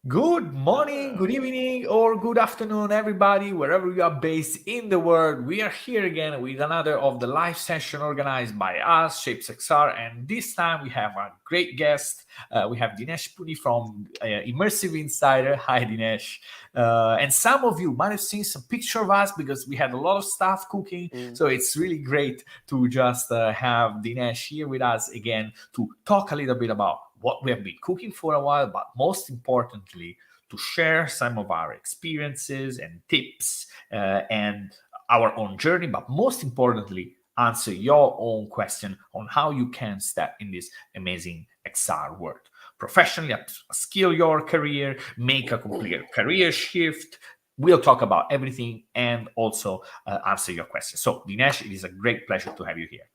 Good morning, good evening, or good afternoon, everybody, wherever you are based in the world. We are here again with another of the live session organized by us, Shapes XR, and this time we have a great guest. We have Dinesh Punni from Immersive Insider. Hi, Dinesh. And some of you might have seen some picture of us because we had a lot of stuff cooking. So it's really great to just have Dinesh here with us again to talk a little bit about what we have been cooking for a while, but most importantly, to share some of our experiences and tips and our own journey, but most importantly, answer your own question on how you can step in this amazing XR world. Professionally, upskill your career, make a complete career shift. We'll talk about everything and also answer your questions. So, Dinesh, it is a great pleasure to have you here.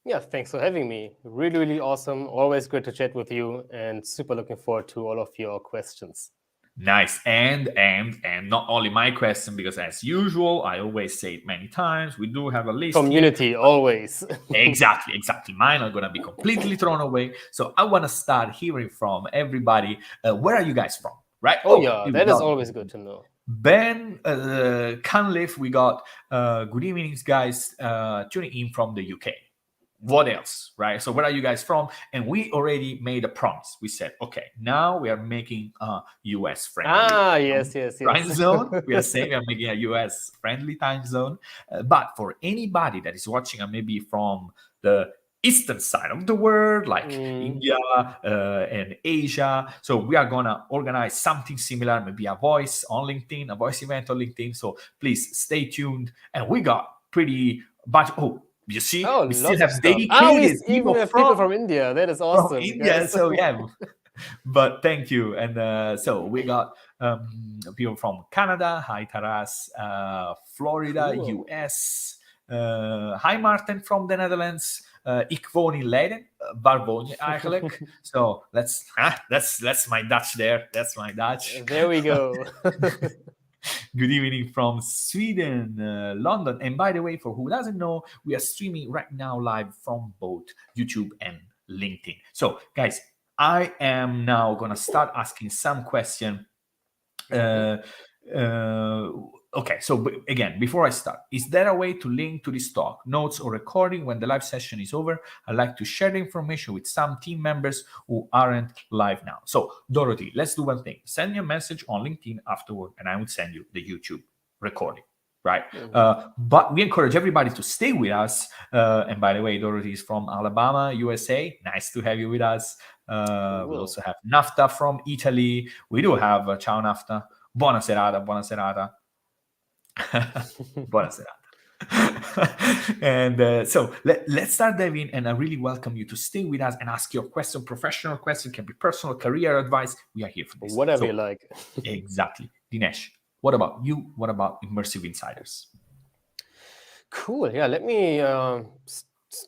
Yeah, thanks for having me. Really, really awesome. Always good to chat with you and super looking forward to all of your questions. Nice. And not only my question, because as usual, I always say it many times, we do have a list here. Community, always. Exactly. Mine are gonna be completely thrown away. So I want to start hearing from everybody. Where are you guys from? Right? Oh, Oh, yeah, here we that is go. always good to know. Ben Canliff, we got good evenings, guys, tuning in from the UK. What else, right? So where are you guys from? And we already made a promise. We said, okay, now we are making a US friendly Yes, yes, time yes. zone. We are saying we are making a US friendly time zone. But for anybody that is watching maybe from the eastern side of the world, like India and Asia, so we are gonna organize something similar, maybe a voice on LinkedIn, a voice event on LinkedIn. So please stay tuned. And we got pretty bunch. Oh, you see, Oh, we still lots of have stuff. We dedicated even people have people from from India. That is from awesome, India. guys. So yeah, but thank you. And so we got people from Canada. Hi, Taras. Florida, Cool. US. Hi, Martin from the Netherlands. Ik woon in Leiden. Waar woon je eigenlijk? So that's my Dutch there. That's my Dutch. There we go. Good evening from Sweden, London. And by the way, for who doesn't know, we are streaming right now live from both YouTube and LinkedIn. So, guys, I am now gonna start asking some question. Mhm. Uh, okay, so again, before I start, is there a way to link to this talk, notes, or recording when the live session is over? I'd like to share the information with some team members who aren't live now. So, Dorothy, let's do one thing. Send me a message on LinkedIn afterward, and I will send you the YouTube recording. Right. Mhm. But we encourage everybody to stay with us. And by the way, Dorothy is from Alabama, USA. Nice to have you with us. We Cool. also have Nafta from Italy. We do have Ciao Nafta. Buona serata, buona serata. Buona serata. And so let's start diving. And I really welcome you to stay with us and ask your question. Professional question, can be personal, career advice. We are here for this. Whatever you So, like. exactly. Dinesh, what about you? What about Immersive Insiders? Cool. Yeah, let me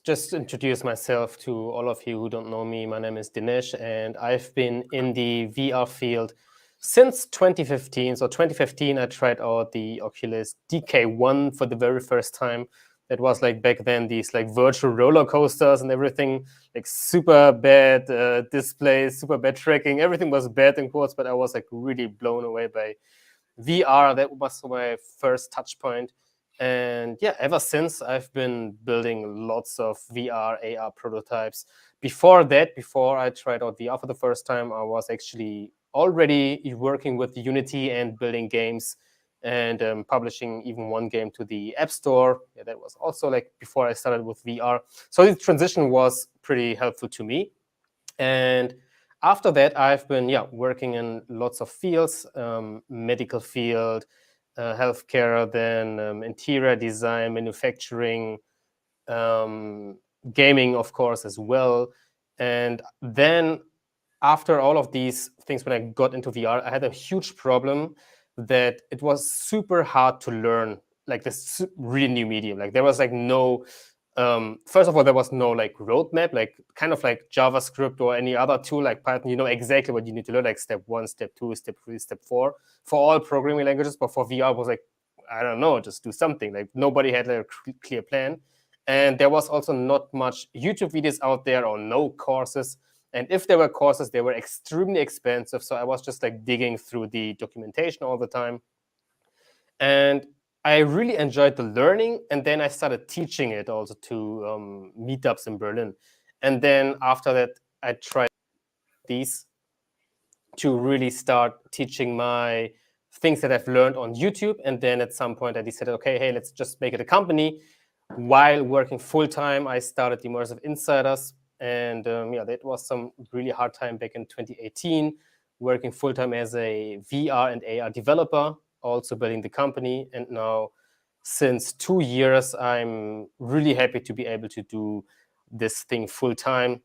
just introduce myself to all of you who don't know me. My name is Dinesh, and I've been in the VR field since 2015. So 2015, I tried out the Oculus DK1 for the very first time. That was like back then these like virtual roller coasters and everything, like super bad displays, super bad tracking. Everything was bad in quotes, but I was like really blown away by VR. That was my first touch point. And yeah, ever since I've been building lots of VR, AR prototypes. Before that, before I tried out VR for the first time, I was actually already working with Unity and building games and publishing even one game to the App Store. Yeah, that was also like before I started with VR. So the transition was pretty helpful to me. And after that, I've been working in lots of fields, medical field, healthcare, then interior design, manufacturing, gaming, of course, as well. And then after all of these things, when I got into VR, I had a huge problem that it was super hard to learn like this really new medium. Like there was like no first of all, there was no like roadmap, like kind of like JavaScript or any other tool like Python. You know exactly what you need to learn, like step 1, step 2, step 3, step 4 for all programming languages. But for VR, it was like, I don't know, just do something. Like nobody had like a clear plan. And there was also not much YouTube videos out there or no courses. And if there were courses, they were extremely expensive. So I was just like digging through the documentation all the time. And I really enjoyed the learning. And then I started teaching it also to meetups in Berlin. And then after that, I tried these to really start teaching my things that I've learned on YouTube. And then at some point I decided, okay, hey, let's just make it a company. While working full time, I started Immersive Insiders. And that was some really hard time back in 2018, working full time as a VR and AR developer, also building the company. And now, since 2 years, I'm really happy to be able to do this thing full time,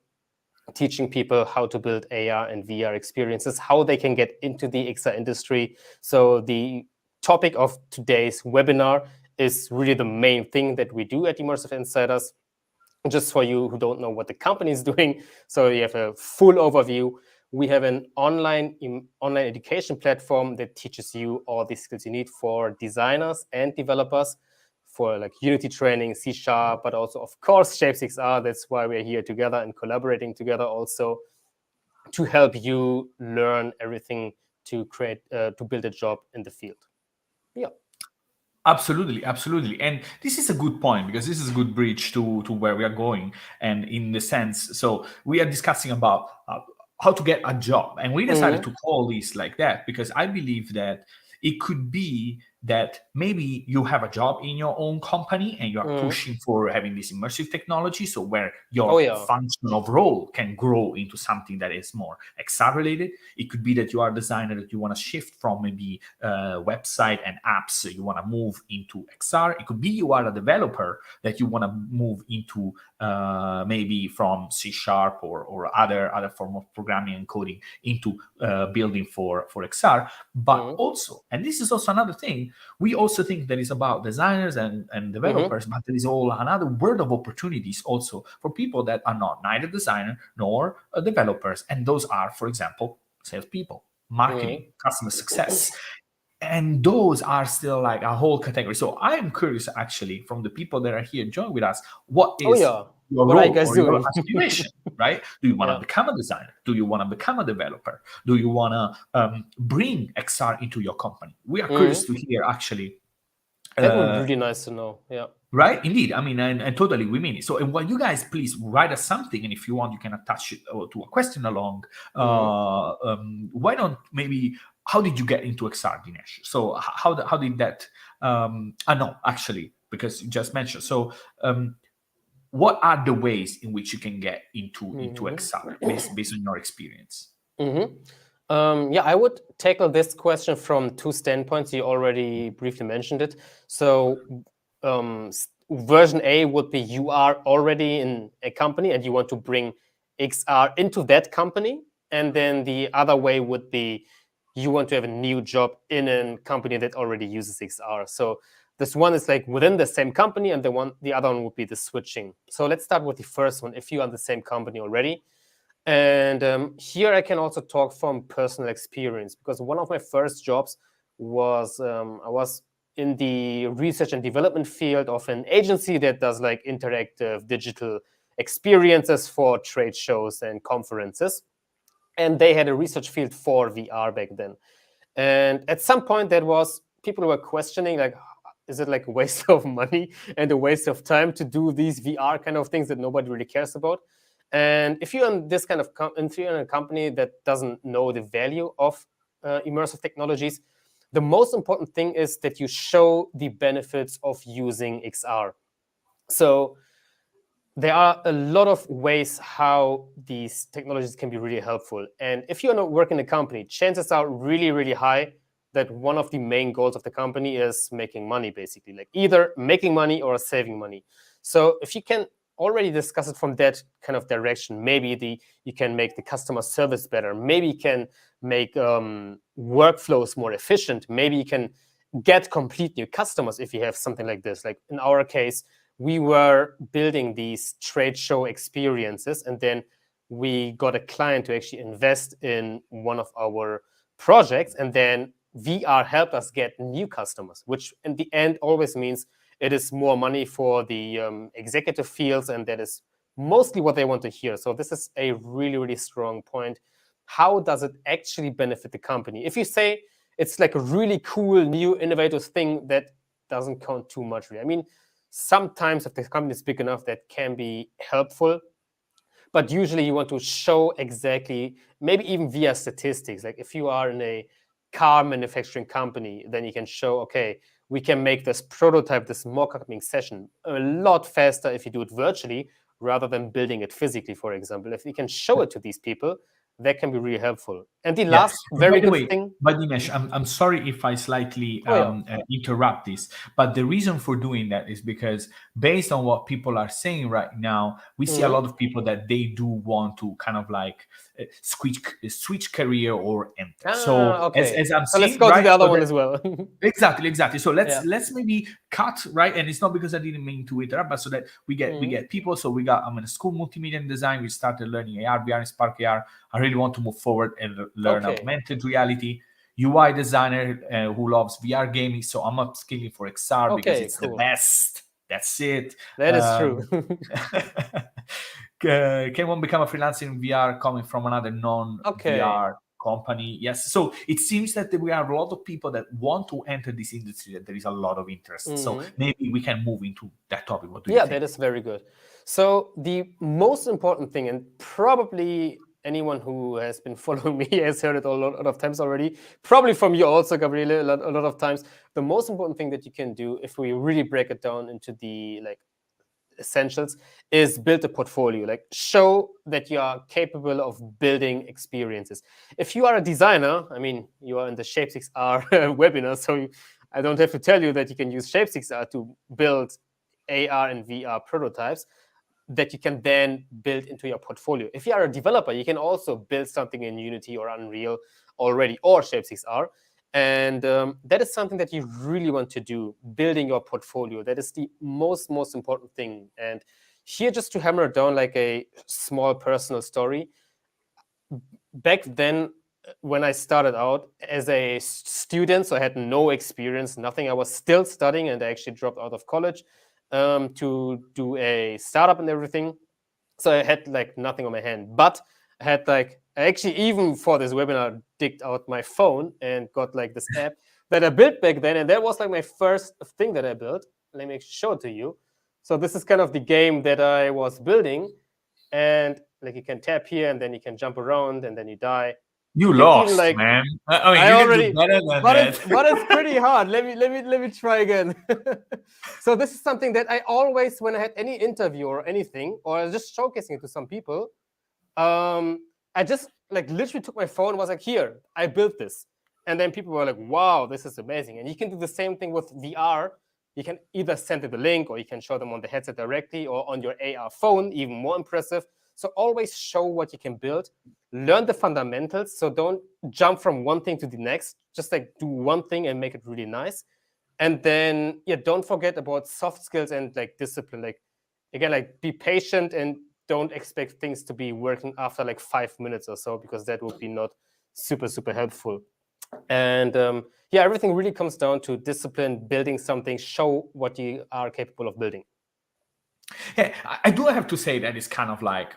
teaching people how to build AR and VR experiences, how they can get into the XR industry. So the topic of today's webinar is really the main thing that we do at Immersive Insiders. Just for you who don't know what the company is doing, so you have a full overview. We have an online education platform that teaches you all the skills you need for designers and developers, for like Unity training, C#, but also, of course, Shapes XR. That's why we're here together and collaborating together also to help you learn everything to build a job in the field. Yeah. Absolutely. And this is a good point, because this is a good bridge to where we are going. And in the sense, so we are discussing about how to get a job. And we decided to call this like that because I believe that it could be that maybe you have a job in your own company and you are pushing for having this immersive technology, so where your function of role can grow into something that is more XR related. It could be that you are a designer that you want to shift from maybe website and apps, so you want to move into XR. It could be you are a developer that you want to move into maybe from C# or other form of programming and coding into building for XR. But also, and this is also another thing, we also think that it's about designers and developers, but there is all another world of opportunities also for people that are not neither designer nor developers. And those are, for example, salespeople, marketing, customer success. And those are still like a whole category. So I am curious, actually, from the people that are here join with us, what is your role or your aspiration, right? Do you want to become a designer? Do you want to become a developer? Do you want to bring XR into your company? We are curious to hear, actually. That would be really nice to know. Yeah. Right, indeed. I mean, and totally, we mean it. So, and while you guys please write us something, and if you want, you can attach it to a question along. Why don't maybe? How did you get into XR, Dinesh? So, how did that? No, actually, because you just mentioned. So, what are the ways in which you can get into XR based on your experience? I would tackle this question from two standpoints. You already briefly mentioned it. So version A would be you are already in a company and you want to bring XR into that company. And then the other way would be you want to have a new job in a company that already uses XR. So this one is like within the same company, and the other one would be the switching. So let's start with the first one. If you are in the same company already, and here I can also talk from personal experience, because one of my first jobs was I was in the research and development field of an agency that does like interactive digital experiences for trade shows and conferences. And they had a research field for VR back then. And at some point people were questioning, like, is it like a waste of money and a waste of time to do these VR kind of things that nobody really cares about? And if you're in this kind of if you're in a company that doesn't know the value of immersive technologies, the most important thing is that you show the benefits of using XR. So there are a lot of ways how these technologies can be really helpful. And if you're not working in a company, chances are really, really high that one of the main goals of the company is making money, basically, like either making money or saving money. So if you can already discuss it from that kind of direction, maybe you can make the customer service better. Maybe you can make workflows more efficient. Maybe you can get complete new customers if you have something like this. Like in our case, we were building these trade show experiences, and then we got a client to actually invest in one of our projects, and then VR helped us get new customers, which in the end always means it is more money for the executive fields, and that is mostly what they want to hear. So this is a really, really strong point. How does it actually benefit the company? If you say it's like a really cool, new, innovative thing, that doesn't count too much, really. I mean, sometimes if the company is big enough, that can be helpful. But usually you want to show exactly, maybe even via statistics. Like if you are in a car manufacturing company, then you can show, okay, we can make this prototype, this mock-uping session a lot faster if you do it virtually rather than building it physically, for example. If you can show it to these people, that can be really helpful. And the Yeah. last And by very the good way, thing. but Dinesh, I'm sorry if I slightly Oh yeah. interrupt this, but the reason for doing that is because based on what people are saying right now, we see a lot of people that they do want to kind of like switch career or enter. So Okay. as I'm So let's seeing, go to right? the other So one that as well. exactly. So Yeah. let's maybe cut, right? And it's not because I didn't mean to interrupt, but so that we get people. So I'm in a school multimedia and design. We started learning AR, VR, and Spark AR. I really want to move forward and learn Okay. augmented reality. UI designer who loves VR gaming. So I'm upskilling for XR because Okay, it's the cool. best. That's it. That is true. Can one become a freelancer in VR coming from another Okay. non-VR company? Yes. So it seems that we have a lot of people that want to enter this industry, that there is a lot of interest. So maybe we can move into that topic. What do you Yeah, think? that is very good. So the most important thing, and probably anyone who has been following me has heard it a lot of times already, probably from you also, Gabriele, a lot of times. The most important thing that you can do, if we really break it down into the like essentials, is build a portfolio. Like show that you are capable of building experiences. If you are a designer, I mean, you are in the Shape6R webinar, so I don't have to tell you that you can use Shape6R to build AR and VR prototypes that you can then build into your portfolio. If you are a developer, you can also build something in Unity or Unreal already, or Shape6R. And that is something that you really want to do, building your portfolio. That is the most important thing. And here, just to hammer it down like a small personal story, back then, when I started out as a student, so I had no experience, nothing. I was still studying, and I actually dropped out of college to do a startup and everything. So I had like nothing on my hand, but I had like, I actually, even for this webinar, digged out my phone and got like this app that I built back then. And that was like my first thing that I built. Let me show it to you. So this is kind of the game that I was building. And like you can tap here and then you can jump around and then you die. You You can even lost, like, man. I mean, I you can do already, better than that. but it's pretty hard. Let me try again. So this is something that I always, when I had any interview or anything, or I was just showcasing it to some people, I just like literally took my phone and was like, here, I built this. And then people were like, wow, this is amazing. And you can do the same thing with VR. You can either send it the link or you can show them on the headset directly or on your AR phone, even more impressive. So always show what you can build. Learn the fundamentals. So don't jump from one thing to the next. Just like do one thing and make it really nice. And then, yeah, don't forget about soft skills and like discipline. Like, again, like be patient and don't expect things to be working after like 5 minutes or so, because that would be not super helpful. And yeah, everything really comes down to discipline, building something, show what you are capable of building. Yeah, I do have to say that it's kind of like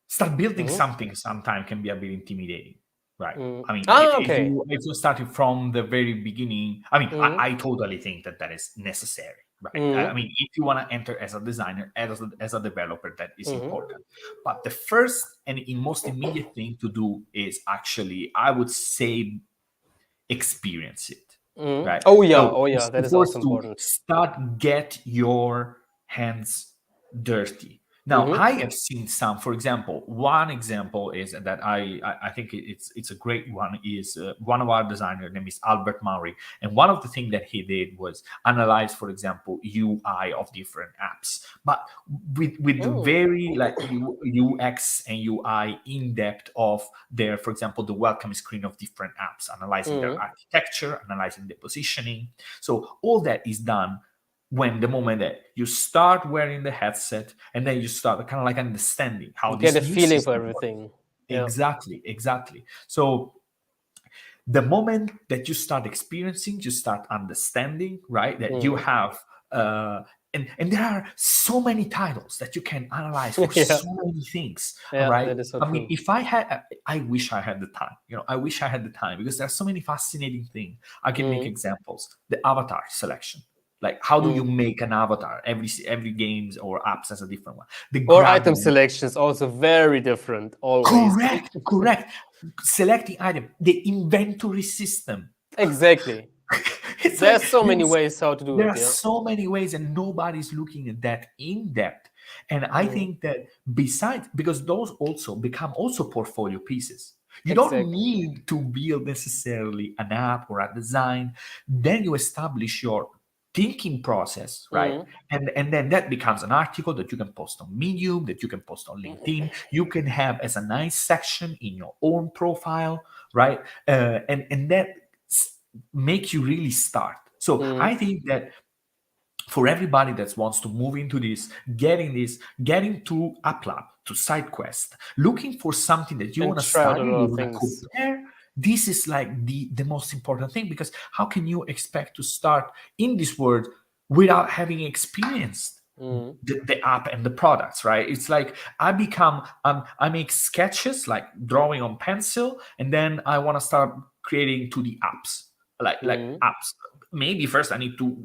start building something sometimes can be a bit intimidating, right? I mean, Okay. if you started from the very beginning, I mean, I totally think that that is necessary, right? I mean, if you want to enter as a designer, as a developer, that is important. But the first and most immediate thing to do is actually, I would say, experience it, right? Oh So yeah, it's that is forced also to important. start get your hands dirty. Now, I have seen some. For example, one example is that I think it's a great one. Is one of our designers, name is Albert Maury, and one of the things that he did was analyze, for example, UI of different apps, but with the very like UX and UI in depth of their, for example, the welcome screen of different apps, analyzing their architecture, analyzing the positioning. So all that is done when the moment that you start wearing the headset and then you start kind of like understanding how You get this a new feeling for system works. everything. Yeah. Exactly. So the moment that you start experiencing, you start understanding, right? That you have and there are so many titles that you can analyze for Yeah. so many things. Yeah, Right? that is so I mean, true. if I had, I wish I had the time. I wish I had the time, because there are so many fascinating things. I can make examples. The avatar selection. Like, how do you make an avatar? Every games or apps has a different one. The Or item grabbing. selection is also very different always. Correct. Selecting item. The inventory system. Exactly. It's like There's so many ways how to do there it. are Yeah. so many ways, and nobody's looking at that in depth. And I think that, besides, because those also become also portfolio pieces. You don't Exactly. need to build necessarily an app or a design. Then you establish your thinking process, right? And then that becomes an article that you can post on Medium, that you can post on LinkedIn. You can have as a nice section in your own profile, right? And that make you really start. So I think that for everybody that wants to move into getting to AppLab, to SideQuest, looking for something that you And want to try out a study, lot you of want to things. compare. This is like the most important thing, because how can you expect to start in this world without having experienced the app and the products, right? It's like I make sketches, like drawing on pencil, and then I want to start creating 2D apps, like apps. Maybe first I need to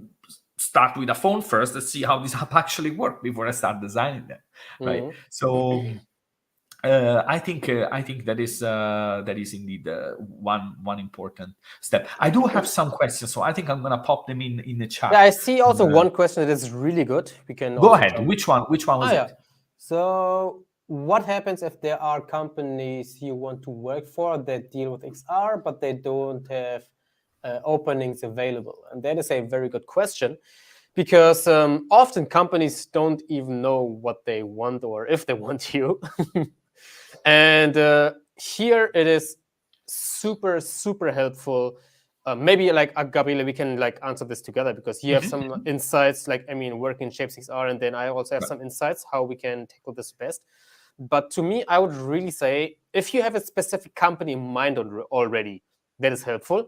start with a phone first and see how this app actually work before I start designing them, right? So I think that is indeed one important step. I do have some questions, so I think I'm gonna pop them in the chat. Yeah, I see also Uh, one question that is really good. We can Go also ahead. jump. Which one was Ah, yeah. it? So, what happens if there are companies you want to work for that deal with XR, but they don't have openings available? And that is a very good question, because often companies don't even know what they want or if they want you. And here it is super, super helpful. Maybe like Gabriele, we can like answer this together, because you have some insights, like, I mean, working in Shape6R, and then I also have some insights how we can tackle this best. But to me, I would really say, if you have a specific company in mind already, that is helpful.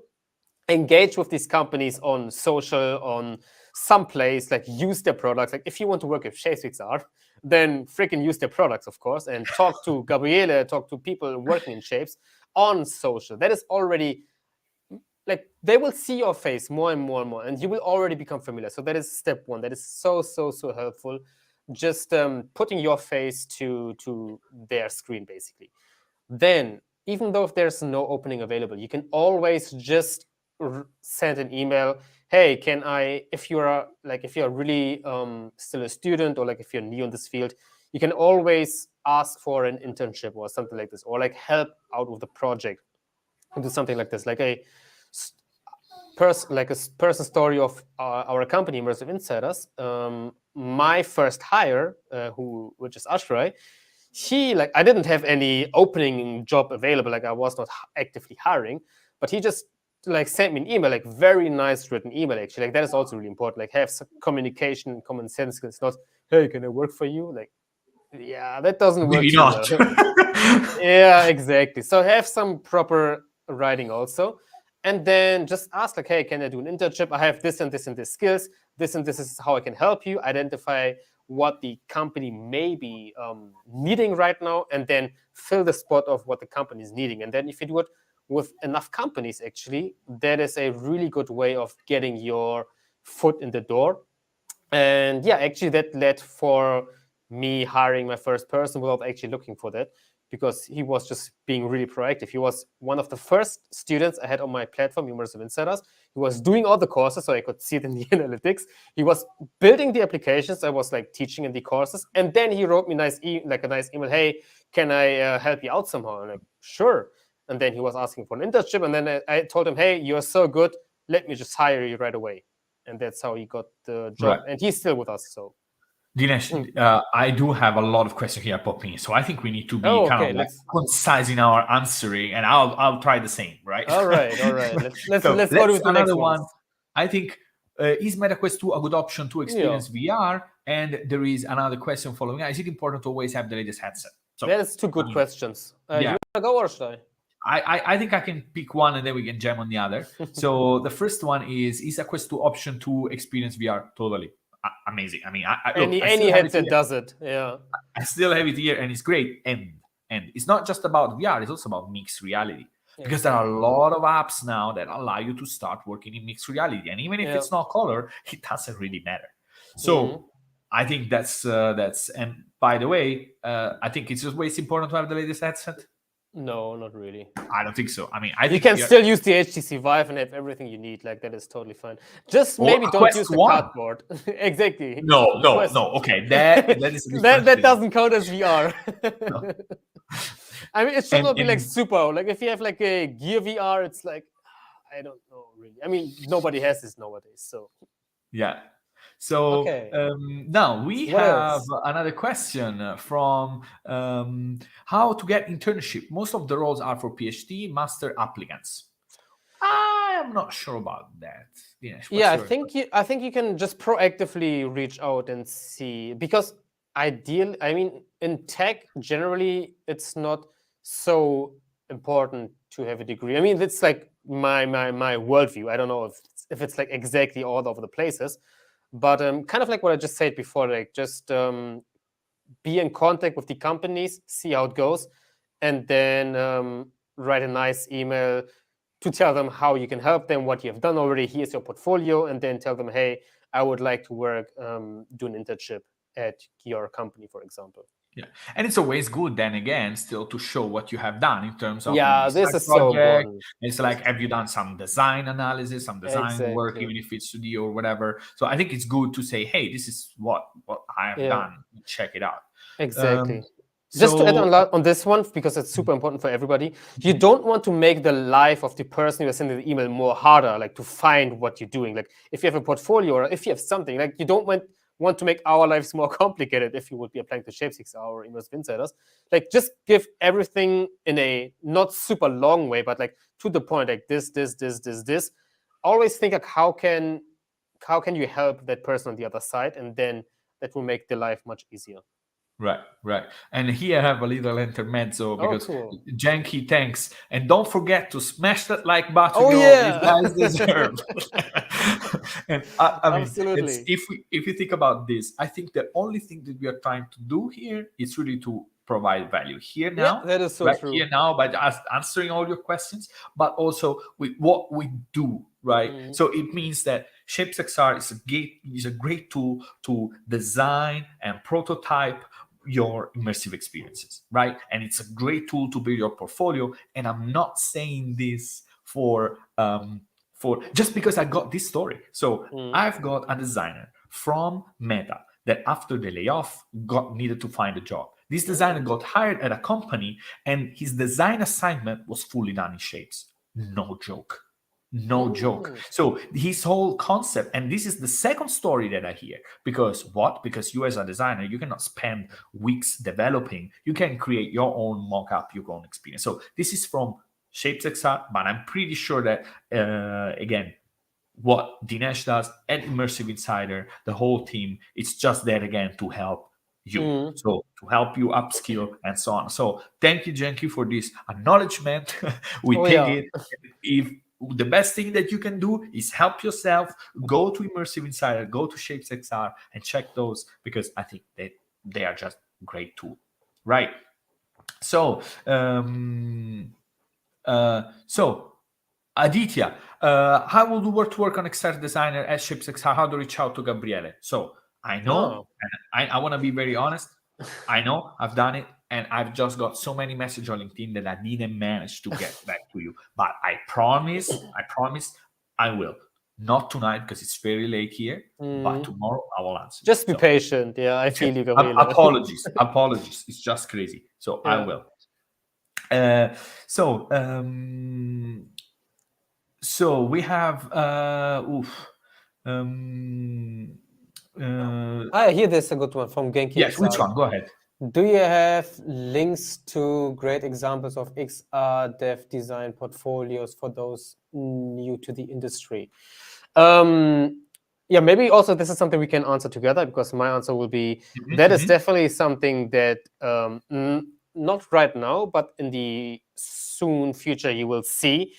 Engage with these companies on social, on some place, like use their products. Like, if you want to work with Shape6R, then freaking use their products, of course, and talk to Gabriele, talk to people working in Shapes on social. That is already, like, they will see your face more and more and more, and you will already become familiar. So that is step one. That is so helpful. Just putting your face to their screen, basically. Then, even though if there's no opening available, you can always just send an email. Hey, can I, if you're really still a student, or like if you're new in this field, you can always ask for an internship or something like this, or like help out with the project, and do something like this, like a person story of our company, Immersive Insiders. My first hire, which is Ashray, I didn't have any opening job available, like I was not actively hiring, but he just like sent me an email, like very nice written email, actually. Like, that is also really important. Like, have some communication, common sense skills, not, hey, can I work for you? Like, yeah, that doesn't work Maybe too not. well. Yeah, exactly. So have some proper writing also. And then just ask, like, hey, can I do an internship? I have this and this and this skills. This and this is how I can help you. Identify what the company may be needing right now, and then fill the spot of what the company is needing. And then if you do it with enough companies, actually, that is a really good way of getting your foot in the door. And yeah, actually, that led for me hiring my first person without actually looking for that, because he was just being really proactive. He was one of the first students I had on my platform, Immersive Insiders. He was doing all the courses, so I could see it in the analytics. He was building the applications I was like teaching in the courses, and then he wrote me a nice email. Hey, can I help you out somehow? I'm like, sure. And then he was asking for an internship, and then I told him, hey, you're so good, let me just hire you right away. And that's how he got the job. Right. And he's still with us. So Dinesh, I do have a lot of questions here popping in, so I think we need to be kind okay, of like concise in our answering, and I'll try the same, right? all right. Let's So go to the next another ones. one. I think is MetaQuest 2 a good option to experience VR? And there is another question following. Is it important to always have the latest headset? So that is two good questions. You want to go, or should I think I can pick one and then we can jam on the other. So the first one is a Quest 2 option to experience VR? Totally. amazing. I mean, I look, Any I still have it headset here. does it. Yeah. I still have it here, and it's great. And it's not just about VR; it's also about mixed reality. Because there are a lot of apps now that allow you to start working in mixed reality, and even if Yeah. it's not color, it doesn't really matter. Mhm. So I think that's. And by the way, I think it's just way important to have the latest headset. No, not really. I don't think so. I mean, I You think can we are, still use the HTC Vive and have everything you need. Like that is totally fine. Just or maybe a don't Quest use the One. cardboard. Exactly. No, no, Quest. no. Okay, that is a different That thing. doesn't count as VR. No. I mean, it should not be like And super. Like if you have like a Gear VR, it's like I don't know really. I mean, nobody has this nowadays. So yeah. So okay, now we what have else? another question from how to get internship. Most of the roles are for PhD master applicants. I am not sure about that. Dinesh, Yeah, what's your I think you can just proactively reach out and see because I mean in tech generally it's not so important to have a degree. I mean it's like my worldview. I don't know if it's like exactly all over the places, but kind of like what I just said before, like just be in contact with the companies, see how it goes, and then write a nice email to tell them how you can help them, what you have done already. Here's your portfolio, and then tell them, hey, I would like to work, do an internship at your company, for example. Yeah, and it's always good then again still to show what you have done in terms of maybe Yeah, this side is so project. important. It's like, have you done some design analysis, some design work, Exactly. even if it's 2D or whatever. So I think it's good to say, hey, this is what I have Yeah, done. Check it out. Um, exactly. Just to add so on this one, because it's super important for everybody, you don't want to make the life of the person you're sending the email more harder, like to find what you're doing. Like if you have a portfolio or if you have something, like you don't want to make our lives more complicated if you would be applying to Shape6 or Immersive Insiders. Like just give everything in a not super long way, but like to the point, like this. Always think like how can you help that person on the other side, and then that will make the life much easier. right. And here I have a little intermezzo Oh, because cool. Janky thanks. And don't forget to smash that like button, Oh y'all. These yeah. guys deserve. And I mean, it's Absolutely. if you think about this, I think the only thing that we are trying to do here is really to provide value here Yeah, now, that is so right here true. now, by just answering all your questions, but also with what we do, right? Mhm. So it means that ShapesXR is a great tool to design and prototype your immersive experiences, right? And it's a great tool to build your portfolio. And I'm not saying this for just because I got this story. So Mhm. I've got a designer from Meta that after the layoff got needed to find a job. This designer Oh. got hired at a company and his design assignment was fully done in shapes. No joke. No joke. Mm. So his whole concept, and this is the second story that I hear. Because what? Because you as a designer, you cannot spend weeks developing. You can create your own mock-up, your own experience. So this is from ShapesXR, but I'm pretty sure that again, what Dinesh does at Immersive Insider, the whole team, it's just there again to help you. Mhm. So to help you upskill and so on. So thank you, Jenki, for this acknowledgement. We Oh take yeah. it. If the best thing that you can do is help yourself, go to Immersive Insider, go to ShapesXR and check those because I think that they are just great tool. Right. So so Aditya, how will you work on XR designer at ShipsXR? How to reach out to Gabriele? So I know, Oh. and I want to be very honest. I know I've done it, and I've just got so many messages on LinkedIn that I didn't manage to get back to you. But I promise, I will. Not tonight because it's very late here, but Mhm. tomorrow I will answer you. Just be So patient. Yeah, I feel you, Gabriele. apologies. It's just crazy. So I Yeah. will. Uh, so so we have um I hear this a good one from Genki yes, which XR. one? Go ahead. Do you have links to great examples of XR dev design portfolios for those new to the industry? Yeah, maybe also this is something we can answer together because my answer will be that is Mhm. definitely something that not right now, but in the soon future you will see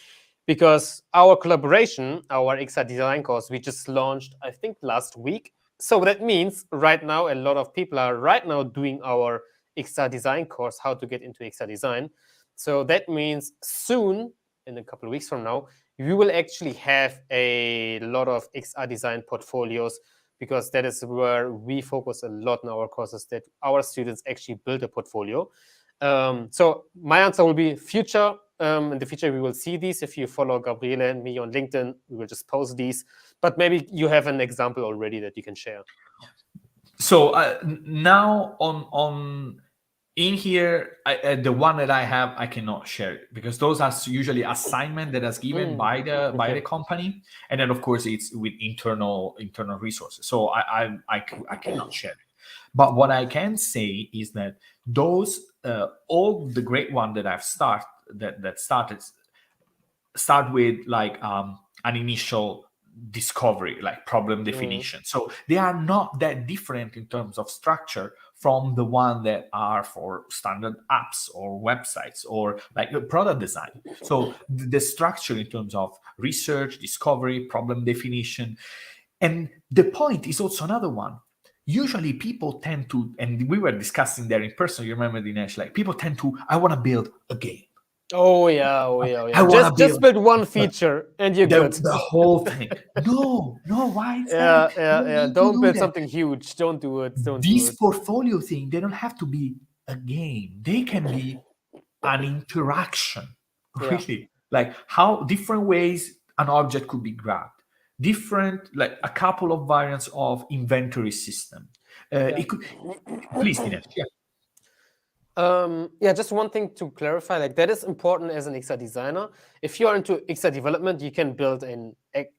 because our collaboration, our XR design course, we just launched, I think last week. So that means right now a lot of people are right now doing our XR design course, how to get into XR design. So that means soon, in a couple of weeks from now, we will actually have a lot of XR design portfolios, because that is where we focus a lot in our courses, that our students actually build a portfolio. So my answer will be future. In the future, we will see these. If you follow Gabriele and me on LinkedIn, we will just post these. But maybe you have an example already that you can share. So now on in here, the one that I have, I cannot share it because those are usually assignment that is given by the company, and then of course it's with internal resources. So I cannot share it. But what I can say is that those all the great one that I've started start with like an initial discovery, like problem definition. So they are not that different in terms of structure from the one that are for standard apps or websites or like product design. So the structure in terms of research, discovery, problem definition. And the point is also another one. Usually people tend to, and we were discussing there in person, you remember, Dinesh, like people tend to, I want to build a game. Oh yeah, oh yeah, oh I yeah. want to Just build build one feature and you're good. the whole thing. No, why is Yeah, that? yeah, You yeah. need to Don't do build that. something huge. Don't do it. Don't do This it. portfolio thing, they don't have to be a game. They can be an interaction, Yeah. really. Like how different ways an object could be grabbed, different, like a couple of variants of inventory system. It could, please, Dinesh. Yeah. Yeah, just one thing to clarify, like that is important as an XR designer. If you're into XR development, you can build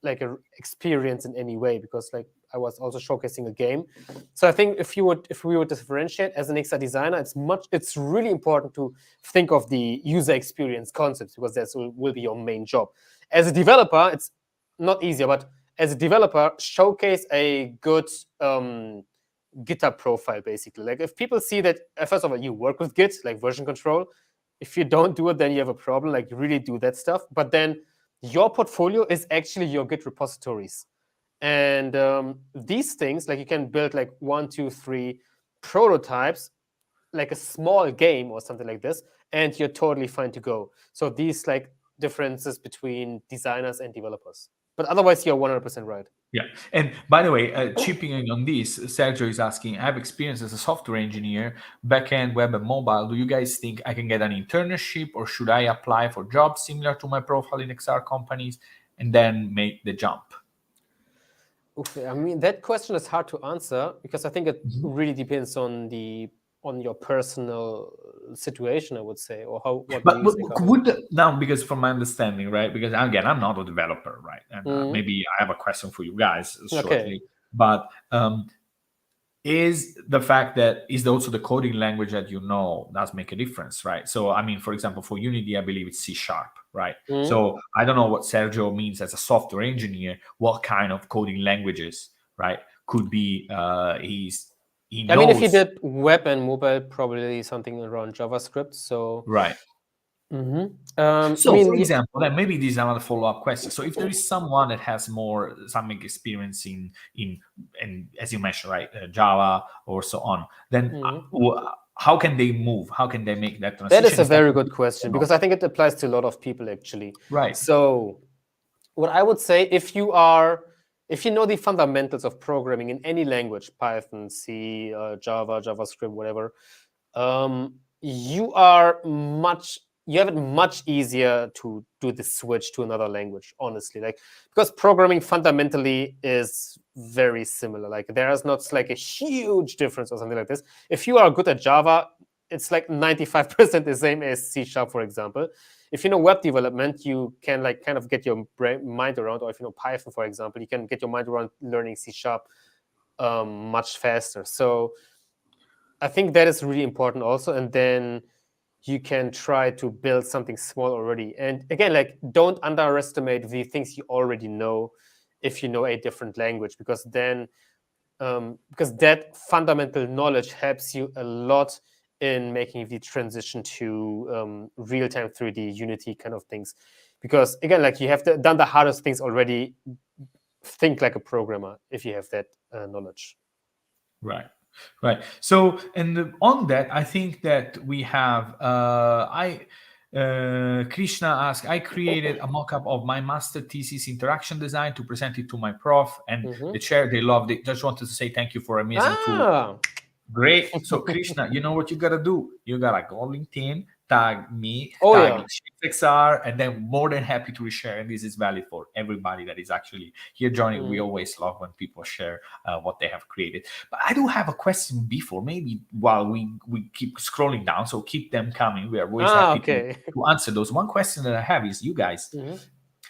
like a experience in any way, because like I was also showcasing a game. So I think if we would differentiate as an XR designer, it's really important to think of the user experience concepts, because that will be your main job. As a developer, it's not easier, but as a developer, showcase a good GitHub profile, basically. Like if people see that, first of all, you work with Git, like version control. If you don't do it, then you have a problem. Like you really do that stuff. But then your portfolio is actually your Git repositories. And these things, like you can build like 1, 2, 3 prototypes, like a small game or something like this, and you're totally fine to go. So these like differences between designers and developers. But otherwise, you're 100% right. Yeah. And by the way, chipping in on this, Sergio is asking, I have experience as a software engineer, backend, web, and mobile. Do you guys think I can get an internship, or should I apply for jobs similar to my profile in XR companies and then make the jump? Okay, I mean that question is hard to answer, because I think it really depends on your personal situation, I would say, or what But do you think of it? would now, because from my understanding, right? Because again, I'm not a developer, right? And maybe I have a question for you guys Okay. shortly. But is the fact that is also the coding language that does make a difference, right? So I mean, for example, for Unity, I believe it's C#, right? So I don't know what Sergio means as a software engineer, what kind of coding languages, right, could be he knows. I mean, if you did web and mobile, probably something around JavaScript. So Right. So So, I mean, for example, then maybe this is another follow-up question. So, if there is someone that has some experience and as you mentioned, right, Java or so on, then how can they move? How can they make that transition? that is a very good question, because I think it applies to a lot of people actually. Right. So what I would say, if you know the fundamentals of programming in any language, Python, C, Java, JavaScript, whatever, you have it much easier to do the switch to another language, honestly, like, because programming fundamentally is very similar. Like there is not like a huge difference or something like this. If you are good at Java, it's like 95% the same as C#, for example. If you know web development, you can like kind of get your mind around, or if you know Python, for example, you can get your mind around learning C# much faster. So I think that is really important also. And then you can try to build something small already. And again, like don't underestimate the things you already know if you know a different language, because then because that fundamental knowledge helps you a lot in making the transition to real-time 3D Unity kind of things. Because again, like you have done the hardest things already think like a programmer if you have that knowledge. Right. Right. So, and on that, I think that we have, Krishna asked, I created a mock-up of my master thesis interaction design to present it to my prof and the chair. They loved it. Just wanted to say thank you for amazing tool. Ah, Great. So Krishna, you know what you gotta do? You gotta go on LinkedIn, tag me, oh tag yeah. XR, and then more than happy to reshare. And this is valid for everybody that is actually here joining. We always love when people share what they have created. But I do have a question before, maybe while we keep scrolling down. So keep them coming. We are always happy Okay. to answer those. One question that I have is, you guys,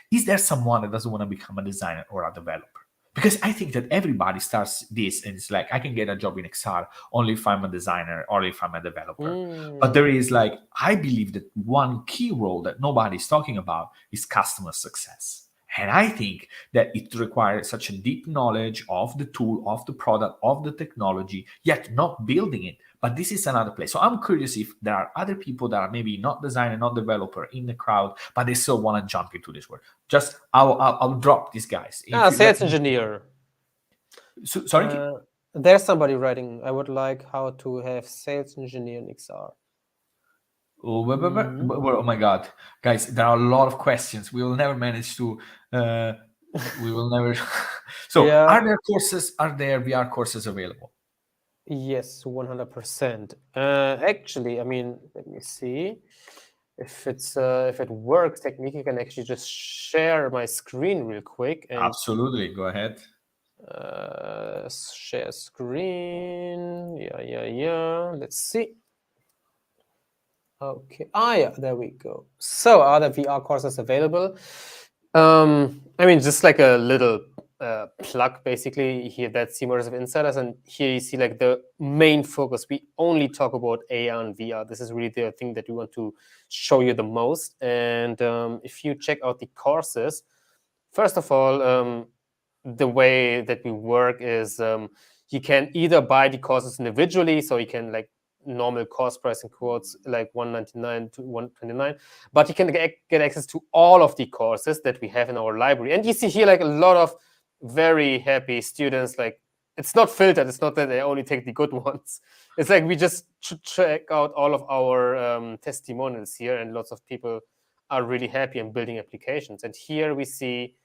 is there someone that doesn't want to become a designer or a developer? Because I think that everybody starts this and it's like, I can get a job in XR only if I'm a designer or if I'm a developer. But there is like, I believe that one key role that nobody's talking about is customer success. And I think that it requires such a deep knowledge of the tool, of the product, of the technology, yet not building it. But this is another place. So I'm curious if there are other people that are maybe not designer, not developer in the crowd, but they still want to jump into this world. Just I'll drop these guys. Sales engineer. Sorry. There's somebody writing. I would like how to have sales engineer in XR. Oh my God, guys, there are a lot of questions. We will never manage to. We will never. So, Yeah. are there courses? Are there VR courses available? Yes, 100%. Actually, I mean, let me see if it works. Technically, I can actually just share my screen real quick and Absolutely, go ahead. share screen. Yeah. Let's see. Okay. Yeah, there we go. So, are the VR courses available? I mean, just like a little plug, basically. Here, that's Immersive Insiders, and here you see like the main focus. We only talk about AR and VR. This is really the thing that we want to show you the most. And if you check out the courses, first of all, the way that we work is you can either buy the courses individually, so you can like normal course price in quotes like $199 to $129, but you can get access to all of the courses that we have in our library. And you see here like a lot of very happy students. Like, it's not filtered. It's not that they only take the good ones. It's like we just check out all of our testimonials here, and lots of people are really happy and building applications. And here we see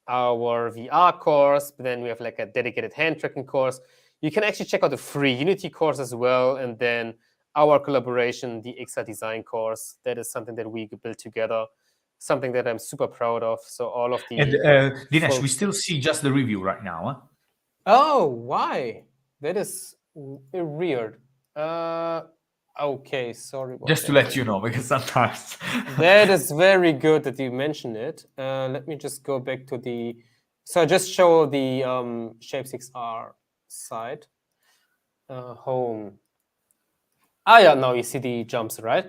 our VR course, but then we have like a dedicated hand tracking course. You can actually check out the free Unity course as well, and then our collaboration, the XR design course. That is something that we built together, something that I'm super proud of. So all of the And Dinesh, we still see just the review right now. Huh? Oh, why? That is weird. Okay, sorry about just to let you know, because sometimes that is very good that you mentioned it. Let me just go back to the. So I just show the Shapes XR site. Home. Yeah, now you see the jumps, right?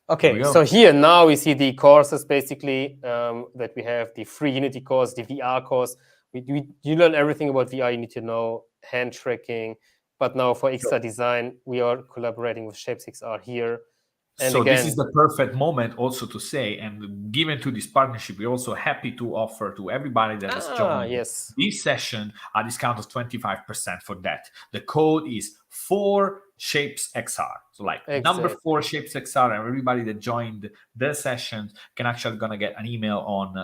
Okay, so here now we see the courses basically that we have: the free Unity course, the VR course. You learn everything about VR you need to know, hand tracking. But now for XR design, we are collaborating with Shapes XR here. And so again, this is the perfect moment also to say, and given to this partnership, we're also happy to offer to everybody that has joined this session a discount of 25% for that. The code is 4ShapesXR. So like number 4 ShapesXR, and everybody that joined the session can actually gonna get an email on.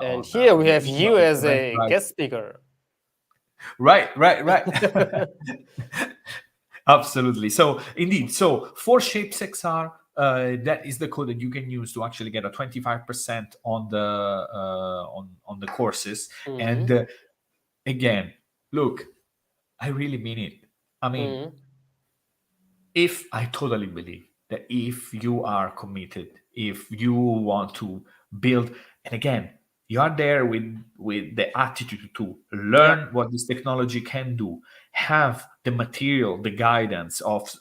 And here we have you as a guest speaker. Right. Absolutely. So indeed, so 4ShapesXR. That is the code that you can use to actually get a 25% on the on the courses. And again, look, I really mean it. I mean, if I totally believe that if you are committed, if you want to build, and again, you are there with the attitude to learn what this technology can do, have the material, the guidance of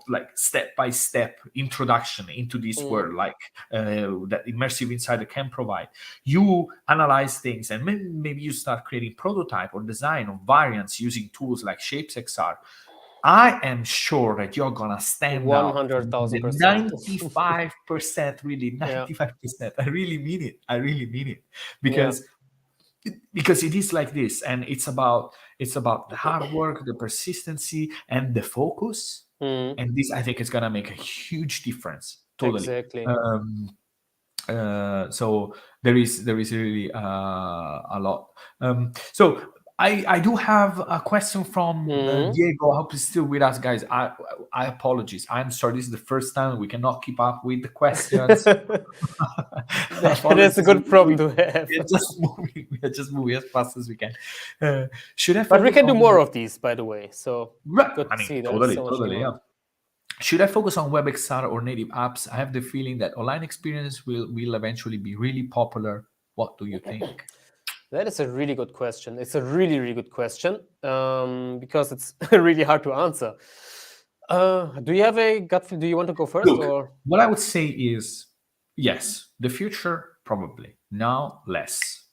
like step-by-step introduction into this world, like that Immersive Insider can provide. You analyze things, and maybe you start creating prototype or design of variants using tools like ShapesXR. I am sure that you're gonna stand 100,000%. 95%, really 95%. I really mean it. Because because it is like this, and it's about the hard work, the persistency, and the focus. Mm, And this, I think, is gonna make a huge difference. Totally. exactly. So there is really a lot. So I do have a question from Mm. Diego. I hope he's still with us, guys. I apologize. I'm sorry. This is the first time we cannot keep up with the questions. That's a Apologies. good problem to We have. are just moving. We are just moving as fast as we can. Should I But we focus can do more on? of these, by the way. So Right. good I to mean, see there's totally, so much totally, yeah. demand. Should I focus on WebXR or native apps? I have the feeling that online experience will eventually be really popular. What do you think? That is a really good question. It's a really, really good question because it's really hard to answer. Do you have a gut feel? Do you want to go first Look, or? what I would say is yes, the future probably, now less.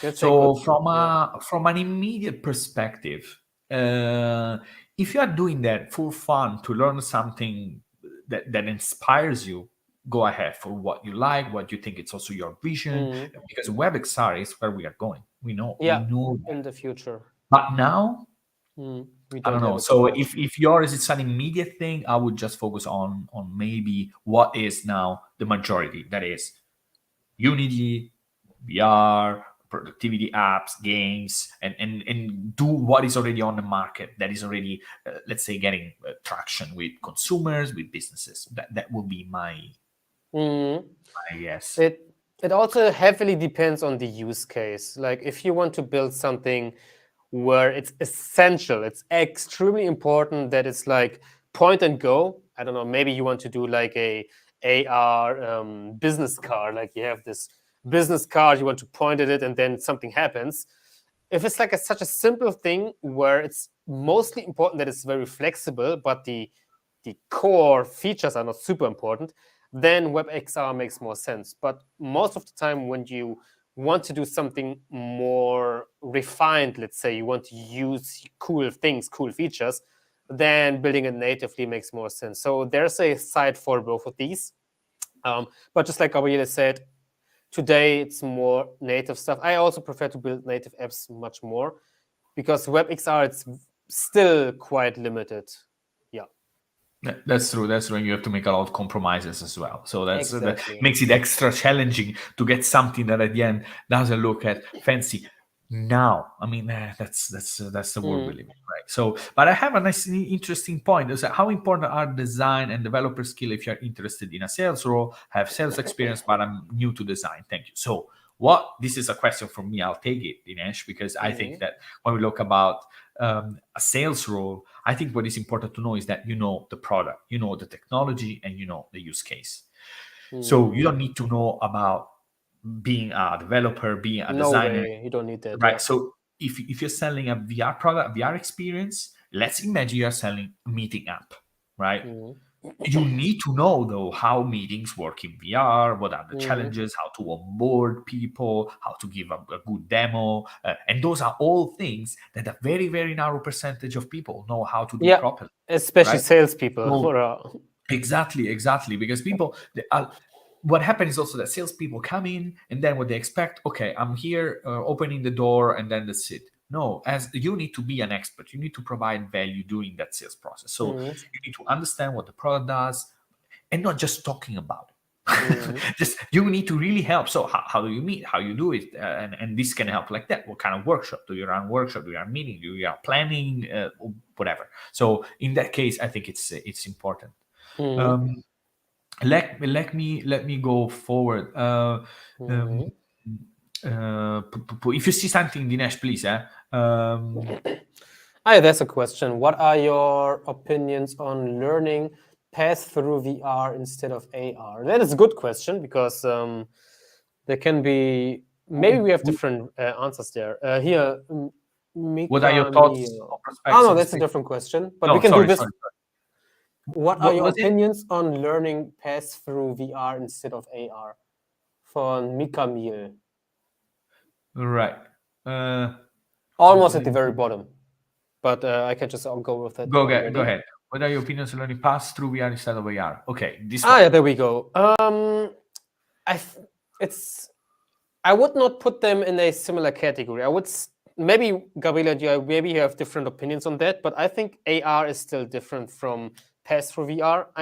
That's a So good, yeah. from an immediate perspective, uh, if you are doing that for fun to learn something that inspires you, go ahead for what you like, what you think it's also your vision, Mm. because WebXR is where we are going. We Yeah, know that. in the future. But now, We I don't don't have know. it so So much. if yours is an immediate thing, I would just focus on maybe what is now the majority. That is Unity, VR, productivity apps, games, and do what is already on the market that is already, let's say, getting traction with consumers, with businesses. That will be Mm. my guess. It it also heavily depends on the use case. Like if you want to build something where it's essential, it's extremely important that it's like point and go. I don't know, maybe you want to do like a AR business card, like you have this business card, you want to point at it and then something happens. If it's like such a simple thing where it's mostly important that it's very flexible, but the core features are not super important, then WebXR makes more sense. But most of the time, when you want to do something more refined, let's say you want to use cool things, cool features, then building it natively makes more sense. So there's a side for both of these. But just like Gabriele said, today it's more native stuff. I also prefer to build native apps much more because WebXR it's still quite limited. Yeah, That's true. That's true. You have to make a lot of compromises as well. So that exactly. makes it extra challenging to get something that at the end doesn't look at fancy. Now, I mean, that's the world we live in, right? So, but I have a nice, interesting point. Is that how important are design and developer skill if you're interested in a sales role, have sales experience, but I'm new to design. Thank you. So, what this is a question for me. I'll take it, Dinesh, because I think that when we look about a sales role, I think what is important to know is that you know the product, you know the technology, and you know the use case. So you don't need to know about being a developer, being a No designer, way, you don't need that. Yeah. right? So if you're selling a VR product, VR experience, let's imagine you're selling a meeting app, right? You need to know though how meetings work in VR, what are the challenges, how to onboard people, how to give a good demo, and those are all things that a very very narrow percentage of people know how to do Yeah, properly, especially right? salespeople. So Or, exactly, because people, what happens is also that salespeople come in and then what they expect, okay, I'm here opening the door and then that's it. No, as you need to be an expert, you need to provide value during that sales process. So you need to understand what the product does and not just talking about it. Just you need to really help. So how do you meet? How you do it? And this can help like that. What kind of workshop do you run? Workshop? Do you run meeting? Do you run planning? Whatever. So in that case, I think it's important. Um, let me go forward. Um, if you see something, Dinesh, please. Hi, there's a question. What are your opinions on learning pass through VR instead of AR? That is a good question because there can be maybe we have different answers there. Here, What are your Mika thoughts Mio. or Oh prospects no, on that's a space? different question. But we No, can do sorry, this. sorry, sorry. What are What your was it? opinions on learning pass through VR instead of AR? For Mika Mio. Right. Uh, Almost at the very bottom. But I can just go with that go already. ahead. What are your opinions on learning pass through VR instead of AR? Okay, this Ah, one. yeah, there we go. I th- it's I would not put them in a similar category. I would maybe Gabriela, maybe you have different opinions on that, but I think AR is still different from pass-through VR. I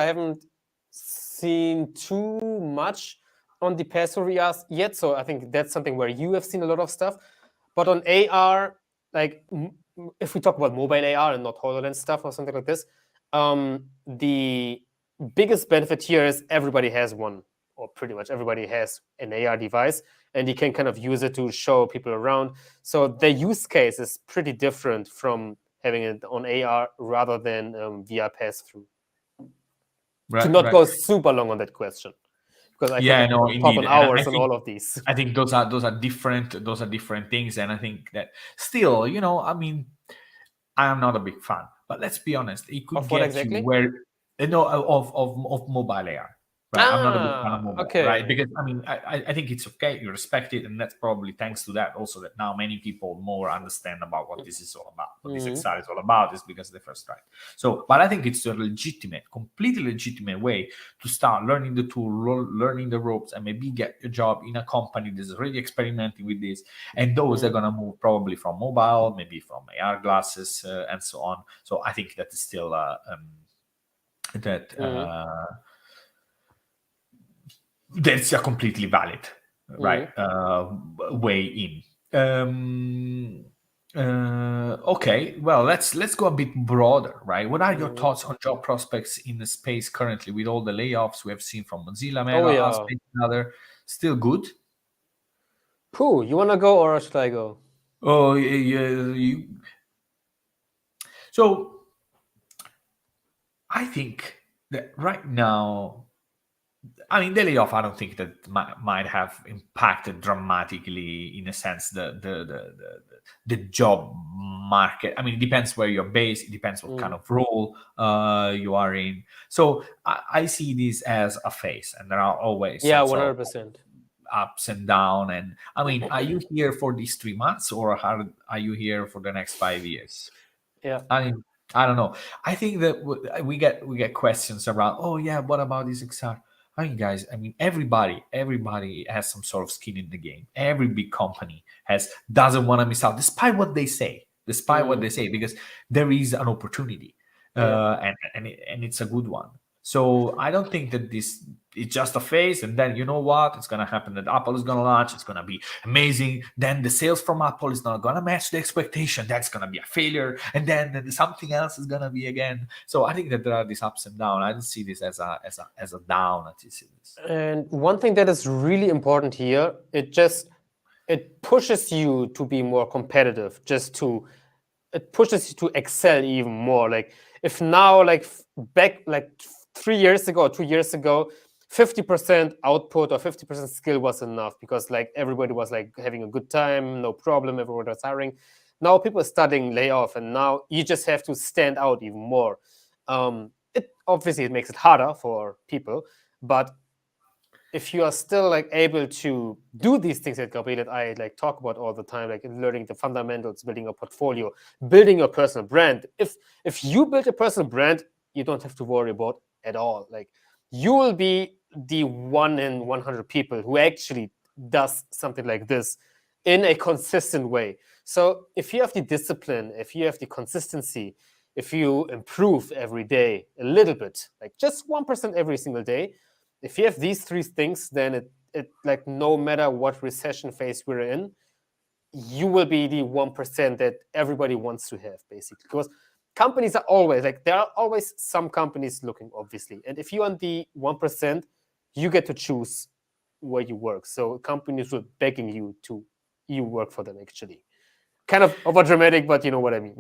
haven't seen too much on the pass-through VRs yet, so I think that's something where you have seen a lot of stuff. But on AR, like if we talk about mobile AR and not HoloLens stuff or something like this, the biggest benefit here is everybody has one, or pretty much everybody has an AR device, and you can kind of use it to show people around. So the use case is pretty different from having it on AR rather than VR pass-through. To not go super long on that question, because I could talk on hours on all of these. I think those are different things, and I think that still, I mean, I am not a big fan, but let's be honest, it could get exactly? You where of mobile AR. Right, I'm not a big fan of mobile, right? Because I mean, I think it's okay, you respect it, and that's probably thanks to that also that now many people more understand about what this is all about, what this XR is all about, is because they first tried. So, but I think it's a completely legitimate way to start learning the tool, learning the ropes, and maybe get a job in a company that's already experimenting with this. And those are gonna move probably from mobile, maybe from AR glasses, and so on. So I think that is still that's a completely valid, right, way in. Okay, well, let's go a bit broader, right? What are your thoughts on job prospects in the space currently with all the layoffs we have seen from Mozilla, Meta, Space, and other? Still good? Pooh, you want to go or should I go? Oh, yeah. So I think that right now, I mean, the layoff, I don't think that might have impacted dramatically, in a sense, the job market. I mean, it depends where you're based. It depends what kind of role you are in. So I see this as a phase, and there are always 100% ups and downs. And I mean, are you here for these 3 months, or are you here for the next 5 years? Yeah, I mean, I don't know. I think that we get questions around, oh yeah, what about this XR? I mean, guys, I mean, everybody has some sort of skin in the game. Every big company doesn't want to miss out, despite what they say, because there is an opportunity, and it's a good one. So I don't think that this is just a phase, and then you know what? It's gonna happen that Apple is gonna launch. It's gonna be amazing. Then the sales from Apple is not gonna match the expectation. That's gonna be a failure, and then something else is gonna be again. So I think that there are these ups and downs. I don't see this as a down. And one thing that is really important here, it pushes you to be more competitive. It pushes you to excel even more. Like if now, back 3 years ago, 2 years ago, 50% output or 50% skill was enough because everybody was having a good time, no problem, everyone was hiring. Now people are studying layoff, and now you just have to stand out even more. It makes it harder for people, but if you are still able to do these things that Gabriel and I talk about all the time, learning the fundamentals, building a portfolio, building a personal brand. If you build a personal brand, you don't have to worry about at all. You will be the 1 in 100 people who actually does something like this in a consistent way. So if you have the discipline, if you have the consistency, if you improve every day a little bit, just 1% every single day, if you have these 3 things, then it no matter what recession phase we're in, you will be the 1% that everybody wants to have, basically. Because companies are always there are always some companies looking, obviously, and if you're on the 1%, you get to choose where you work. So companies are begging you to work for them, actually. Kind of over dramatic, but you know what I mean.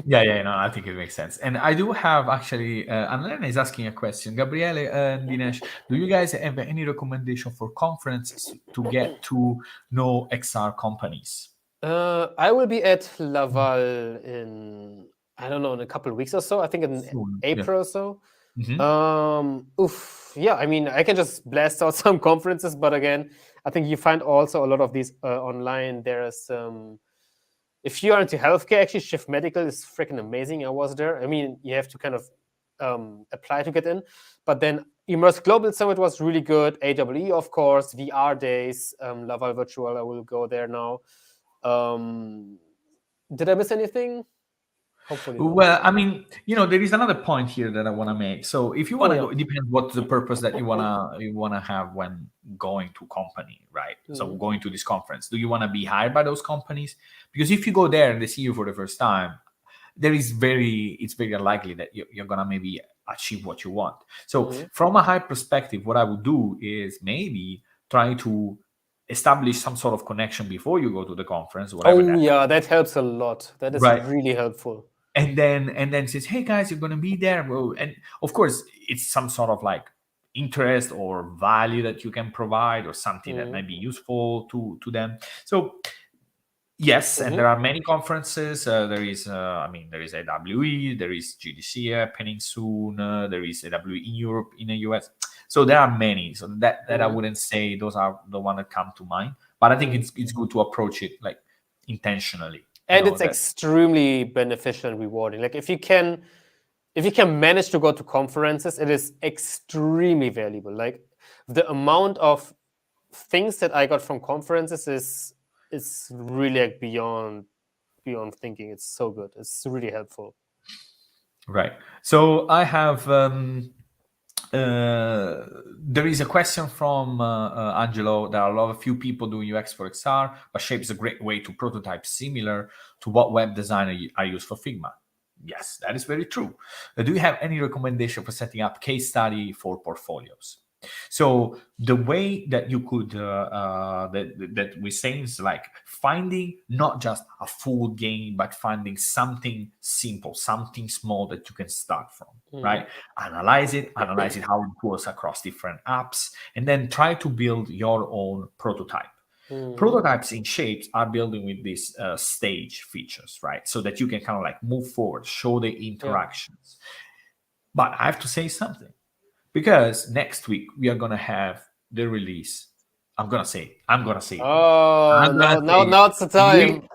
No, I think it makes sense. And I do have actually, Annalena is asking a question. Gabriele and Dinesh, do you guys have any recommendation for conferences to get to know XR companies? I will be at Laval in, I don't know, in a couple of weeks or so. I think in April or so. I mean, I can just blast out some conferences, but again, I think you find also a lot of these online. There is if you are into healthcare, actually, Shift Medical is freaking amazing. I was there. I mean, you have to kind of apply to get in, but then Immersive Global Summit was really good. AWE, of course, VR days, Laval Virtual. I will go there now. Did I miss anything? Hopefully not. Well, I mean, there is another point here that I want to make. So if you want to yeah. go, it depends what's the purpose that you wanna have when going to company, right? So going to this conference, do you want to be hired by those companies? Because if you go there and they see you for the first time, it's very unlikely that you're gonna maybe achieve what you want. So from a high perspective, what I would do is maybe try to establish some sort of connection before you go to the conference, whatever Oh that, yeah, that helps a lot. That is right? really helpful. And then says, hey guys, you're gonna be there. Well, and of course it's some sort of like interest or value that you can provide or something that might be useful to them. So yes, and there are many conferences. There is AWE, there is GDC happening soon. There is AWE in Europe, in the US. So there are many. So that I wouldn't say those are the one that come to mind. But I think it's good to approach it like intentionally. And it's extremely beneficial and rewarding. Like if you can manage to go to conferences, it is extremely valuable. Like the amount of things that I got from conferences is really like beyond thinking. It's so good. It's really helpful. Right. So I have there is a question from Angelo. There are a few people doing UX for XR, but Shape is a great way to prototype similar to what web designer I use for Figma. Yes, that is very true. Do you have any recommendation for setting up case study for portfolios? So the way that you could that we're saying is like finding not just a full game, but finding something simple, something small that you can start from, right? Analyze it how it goes across different apps, and then try to build your own prototype. Prototypes in Shapes are building with these stage features, right? So that you can kind of like move forward, show the interactions. But I have to say something. Because next week we are gonna have the release. I'm gonna say it. Oh, now it's the time.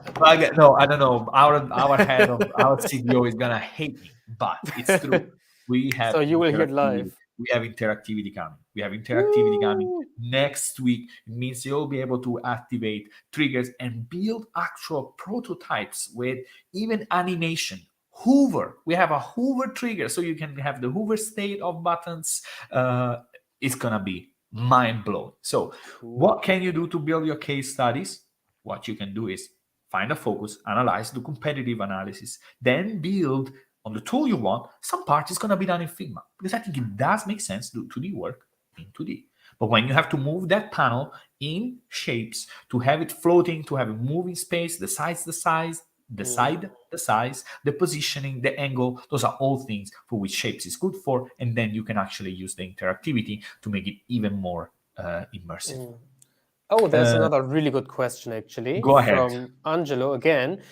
No, I don't know. Our head of our CDO is gonna hate me, but it's true. We have So you will hear it interactivity. live. We have interactivity coming. Next week. It means you'll be able to activate triggers and build actual prototypes with even animation. Hoover. We have a Hoover trigger, so you can have the Hoover state of buttons. It's gonna be mind blowing. So, what can you do to build your case studies? What you can do is find a focus, analyze, do competitive analysis, then build on the tool you want. Some part is gonna be done in Figma because I think it does make sense to do 2D work in 2D. But when you have to move that panel in Shapes to have it floating, to have a moving space, the size, the positioning, the angle, those are all things for which Shapes is good for. And then you can actually use the interactivity to make it even more immersive. Oh, there's another really good question actually. Go ahead. From Angelo again.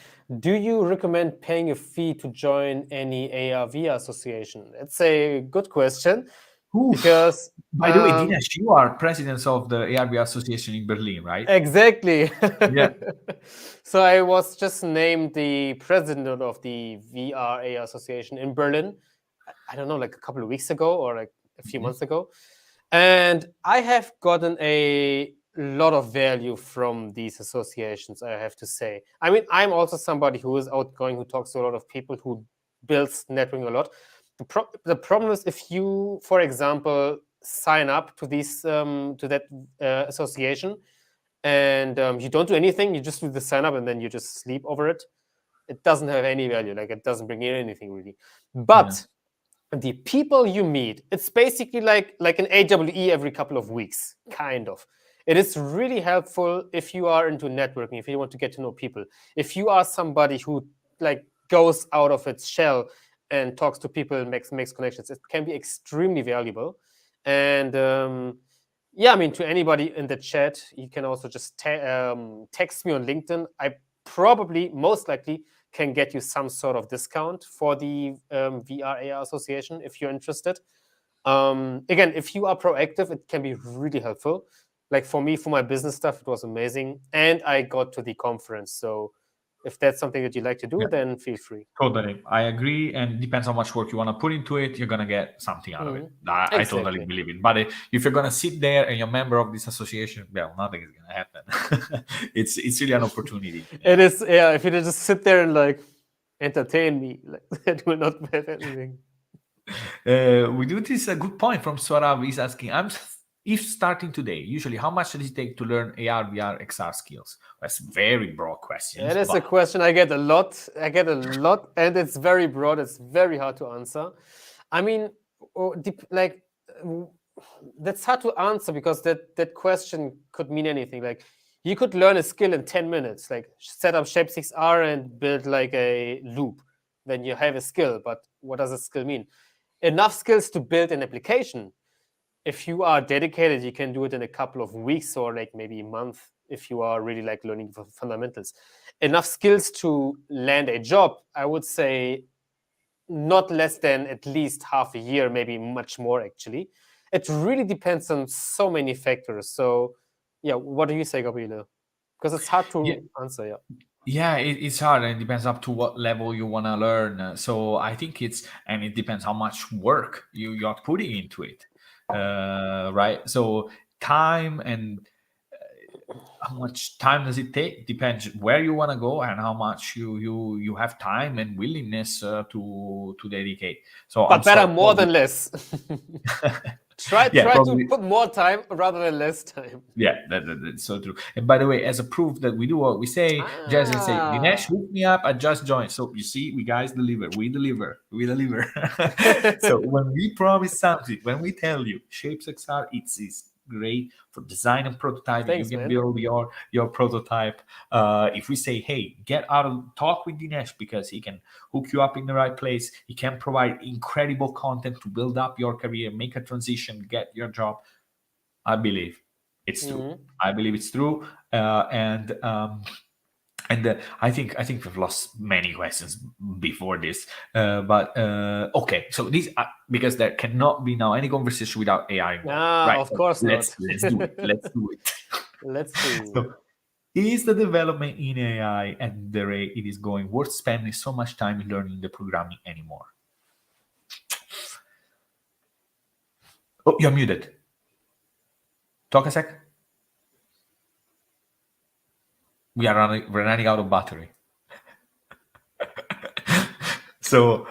Do you recommend paying a fee to join any AR/VR association? It's a good question. Oof. Because by the way, Dinesh, you are president of the ARB Association in Berlin, right? Exactly. Yeah. So I was just named the president of the VRA Association in Berlin. I don't know, like a couple of weeks ago or like a few months ago. And I have gotten a lot of value from these associations, I have to say. I mean, I'm also somebody who is outgoing, who talks to a lot of people, who builds networking a lot. The problem is if you, for example, sign up to these to that association and you don't do anything, you just do the sign up and then you just sleep over it. It doesn't have any value. Like it doesn't bring in anything really. But the people you meet, it's basically like an AWE every couple of weeks, kind of. It is really helpful if you are into networking, if you want to get to know people. If you are somebody who like goes out of its shell and talks to people and makes connections, it can be extremely valuable. And yeah, I mean, to anybody in the chat, you can also just text me on LinkedIn. I probably, most likely, can get you some sort of discount for the VRAR Association if you're interested. Again, if you are proactive, it can be really helpful. Like for me, for my business stuff, it was amazing. And I got to the conference. So if that's something that you like to do, Yeah. then feel free. Totally, I agree, and it depends how much work you want to put into it. You're gonna get something out of it. I totally Exactly. believe it. But if you're gonna sit there and you're a member of this association, well, nothing is gonna happen. It's really an opportunity. It is, yeah. If you just sit there and like entertain me, like that will not have anything. We do this a good point from Swarab. He's asking, if starting today, usually how much does it take to learn AR, VR, XR skills? That's very broad questions. That is a question I get a lot. And it's very broad. It's very hard to answer. I mean, that's hard to answer because that question could mean anything. Like, you could learn a skill in 10 minutes, like set up Shape6R and build like a loop. Then you have a skill. But what does a skill mean? Enough skills to build an application. If you are dedicated, you can do it in a couple of weeks or like maybe a month if you are really like learning fundamentals. Enough skills to land a job, I would say not less than at least half a year, maybe much more actually. It really depends on so many factors. So yeah, what do you say, Gabriele? Because it's hard to answer, yeah. Yeah, it's hard, and it depends up to what level you want to learn. So I think and it depends how much work you're putting into it, right? So time and how much time does it take depends where you want to go and how much you have time and willingness to dedicate. So but better more than less. Try to put more time rather than less time. Yeah, that's so true. And by the way, as a proof that we do what we say, Jazz will say, Dinesh, hook me up, I just joined. So you see, we guys deliver. We deliver. So when we promise something, when we tell you Shape6R, it's great for design and prototyping. Thanks, you can man. build your prototype. If we say, hey, get out of talk with Dinesh because he can hook you up in the right place, he can provide incredible content to build up your career, make a transition, get your job. I believe it's true. I believe it's true. And I think we've lost many questions before this. But okay, so these because there cannot be now any conversation without AI involved, right? Of course Let's do it. Let's see. So, is the development in AI at the rate it is going worth spending so much time learning the programming anymore? Oh, you're muted. Talk a sec. We are running out of battery. So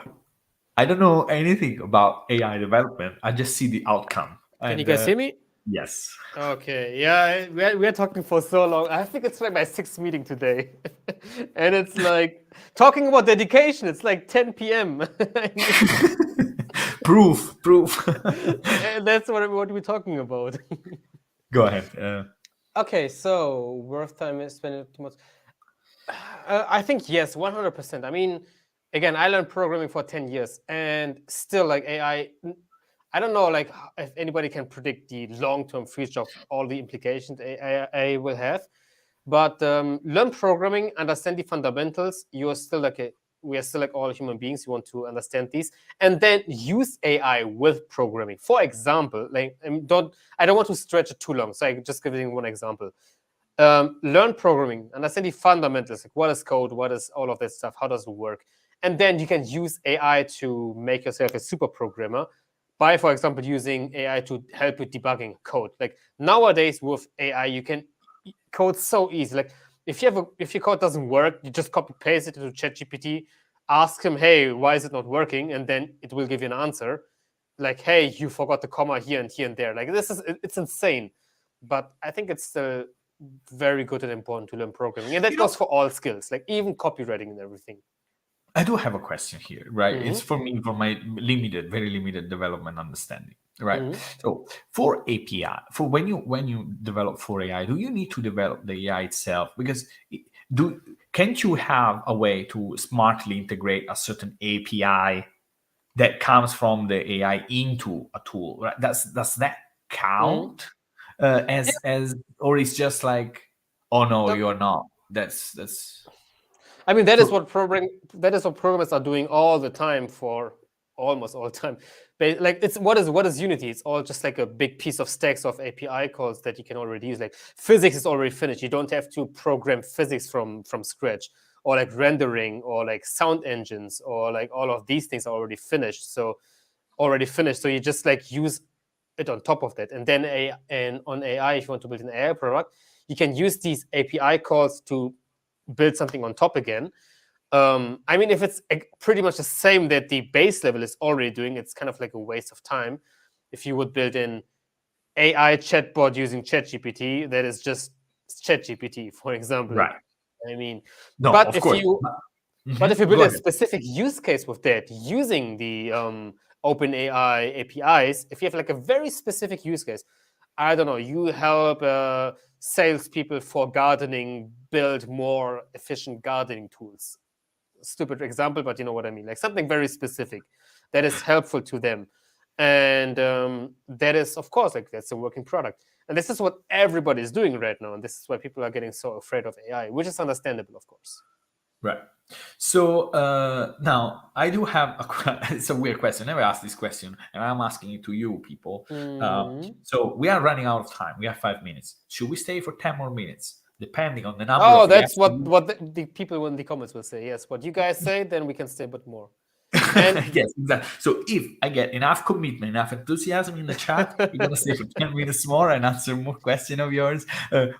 I don't know anything about AI development. I just see the outcome. Can you guys hear me? Yes. Okay. Yeah, we're talking for so long. I think it's like my 6th meeting today. And it's like talking about dedication. It's like 10 p.m. Proof. And that's what we're talking about. Go ahead. Okay, so worth time is spending too much. I think yes, 100%. I mean, again, I learned programming for 10 years and still like AI, I don't know like if anybody can predict the long-term future of all the implications AI will have, but learn programming, understand the fundamentals. We are still like all human beings. We want to understand these and then use AI with programming. For example, like I don't want to stretch it too long, so I just giving one example. Learn programming, understand the fundamentals, like what is code, what is all of that stuff, how does it work, and then you can use AI to make yourself a super programmer by, for example, using AI to help with debugging code. Like nowadays with AI, you can code so easy. Like if your code doesn't work, you just copy paste it into ChatGPT, ask him, hey, why is it not working, and then it will give you an answer. Like, hey, you forgot the comma here and there. Like it's insane, but I think it's still very good and important to learn programming, and that goes for all skills, like even copywriting and everything. I do have a question here, right? It's for me, for my very limited development understanding, right? So for API, for when you develop for AI, do you need to develop the AI itself? Because can't you have a way to smartly integrate a certain API that comes from the AI into a tool, right? Does that count as or it's just like, oh no, you're not. That's. I mean, that is what programmers are doing all the time for almost all the time. Like what is Unity? It's all just like a big piece of stacks of API calls that you can already use. Like physics is already finished. You don't have to program physics from scratch. or like rendering or like sound engines or like all of these things are already finished. So you just like use it on top of that. And then on AI, if you want to build an AI product, you can use these API calls to build something on top again. I mean, if it's pretty much the same that the base level is already doing, it's kind of like a waste of time. If you would build an AI chatbot using ChatGPT, that is just ChatGPT, for example. Right. I mean, No, but of if course. you Mhm. but if you Go build a ahead. specific use case with that, using the OpenAI APIs, if you have like a very specific use case, I don't know, you help salespeople for gardening build more efficient gardening tools. Stupid example, but you know what I mean. Like something very specific that is helpful to them, and that is, of course, like that's a working product. And this is what everybody is doing right now, and this is why people are getting so afraid of AI, which is understandable, of course. Right. So now I do have it's a weird question. I never asked this question, and I'm asking it to you people. Mm. So we are running out of time. We have 5 minutes. Should we stay for 10 more minutes, depending on the number Oh, of that's yes? what the people in the comments will say. Yes, what you guys say, then we can stay a bit more. And Yes, exactly. So if I get enough commitment, enough enthusiasm in the chat, we're gonna stay for 10 minutes more and answer more questions of yours.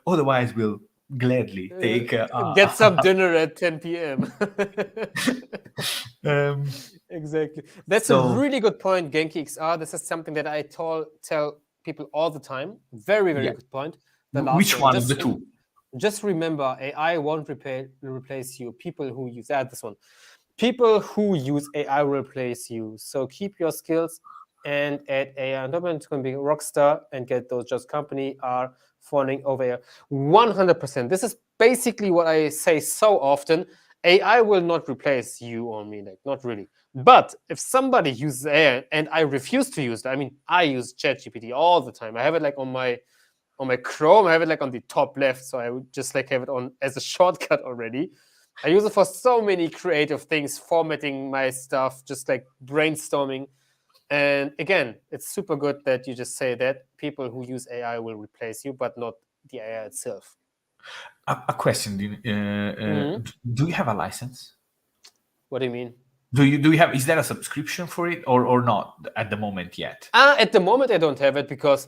Otherwise, we'll gladly take. get some dinner at 10 p.m. Um, Exactly. That's a so really good point, Genki XR. This is something that I tell people all the time. Very, very yeah, good point. The last which one. one of the two? Just remember, AI won't replace you. People who use this one. People who use AI will replace you. So keep your skills and at AI. Don't going to be a rock star and get those just company are fawning over here. 100%. This is basically what I say so often. AI will not replace you or me, like not really. But if somebody uses AI and I refuse to use it, I mean, I use ChatGPT all the time. I have it like on my Chrome. I have it like on the top left, so I would just like have it on as a shortcut already. I use it for so many creative things, formatting my stuff, just like brainstorming. And again, it's super good that you just say that people who use AI will replace you, but not the AI itself. A question: Mhm. do you have a license? What do you mean? Do you have? Is there a subscription for it or not at the moment yet? At the moment, I don't have it because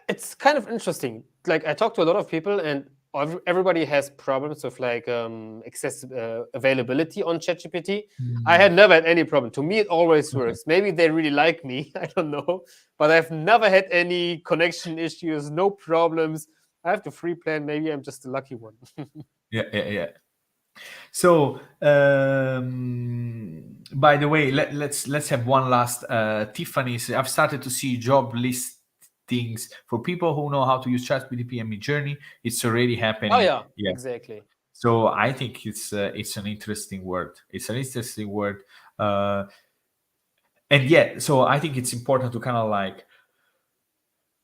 it's kind of interesting. Like I talk to a lot of people, and everybody has problems with like access availability on ChatGPT. I had never had any problem. To me, it always Okay. works. Maybe they really like me. I don't know, but I've never had any connection issues, no problems. I have the free plan. Maybe I'm just the lucky one. Yeah, yeah, yeah. So, by the way, let's have one last. Tiffany's. I've started to see job listings for people who know how to use ChatGPT and Midjourney. It's already Oh happening. yeah, Yeah. exactly. So I think it's an interesting word. It's an interesting word. Uh, and yeah, so I think it's important to kind of like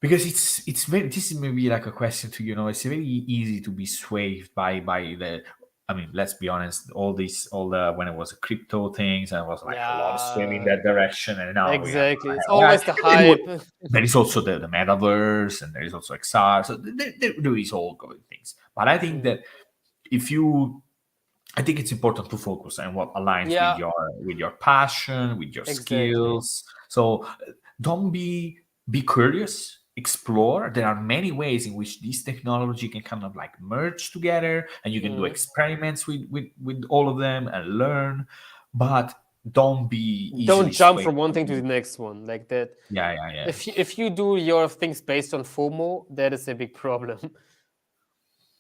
because it's very this is maybe like a question to it's very easy to be swayed by the I mean let's be honest all the when it was a crypto things and it was like a lot of swim in Yeah, that direction and now we have exactly. It's AI. always the hype. There is also the metaverse and there is also XR, so there is all going things, but I think Mm. that if you I think it's important to focus on what aligns Yeah, with your passion, with your exactly. skills. So don't be curious, explore. There are many ways in which this technology can kind of like merge together, and you can do Mm. experiments with all of them and learn. But don't be Don't easily jump swayed. from one thing to the next one like that. Yeah, yeah, yeah. If you do your things based on FOMO, that is a big problem.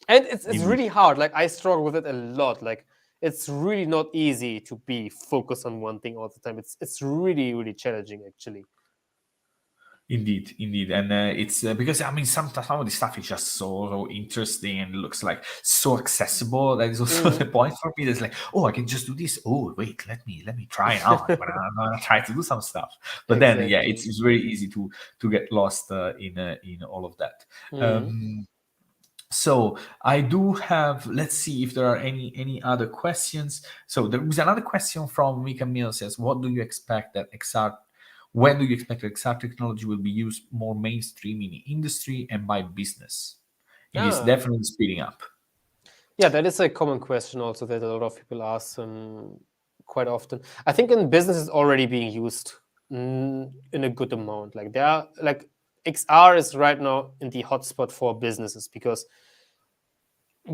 And it's Indeed. really hard. Like I struggle with it a lot. Like it's really not easy to be focused on one thing all the time. It's really really challenging actually. Indeed, indeed, and it's because I mean some of the stuff is just so interesting and looks like so accessible. That is also Mm. the point for me. That's like, oh, I can just do this. Oh, wait, let me try now. I'm gonna try to do some stuff. But then, yeah, Exactly. it's very easy to get lost in all of that. Mm. Um, so I do have. Let's see if there are any other questions. So there was another question from Mika Mill says, "What do you expect that XR? When do you expect that XR technology will be used more mainstream in the industry and by business? It is Ah. definitely speeding up." Yeah, that is a common question also that a lot of people ask quite often. I think in business it's already being used in a good amount. Like there are like XR is right now in the hotspot for businesses because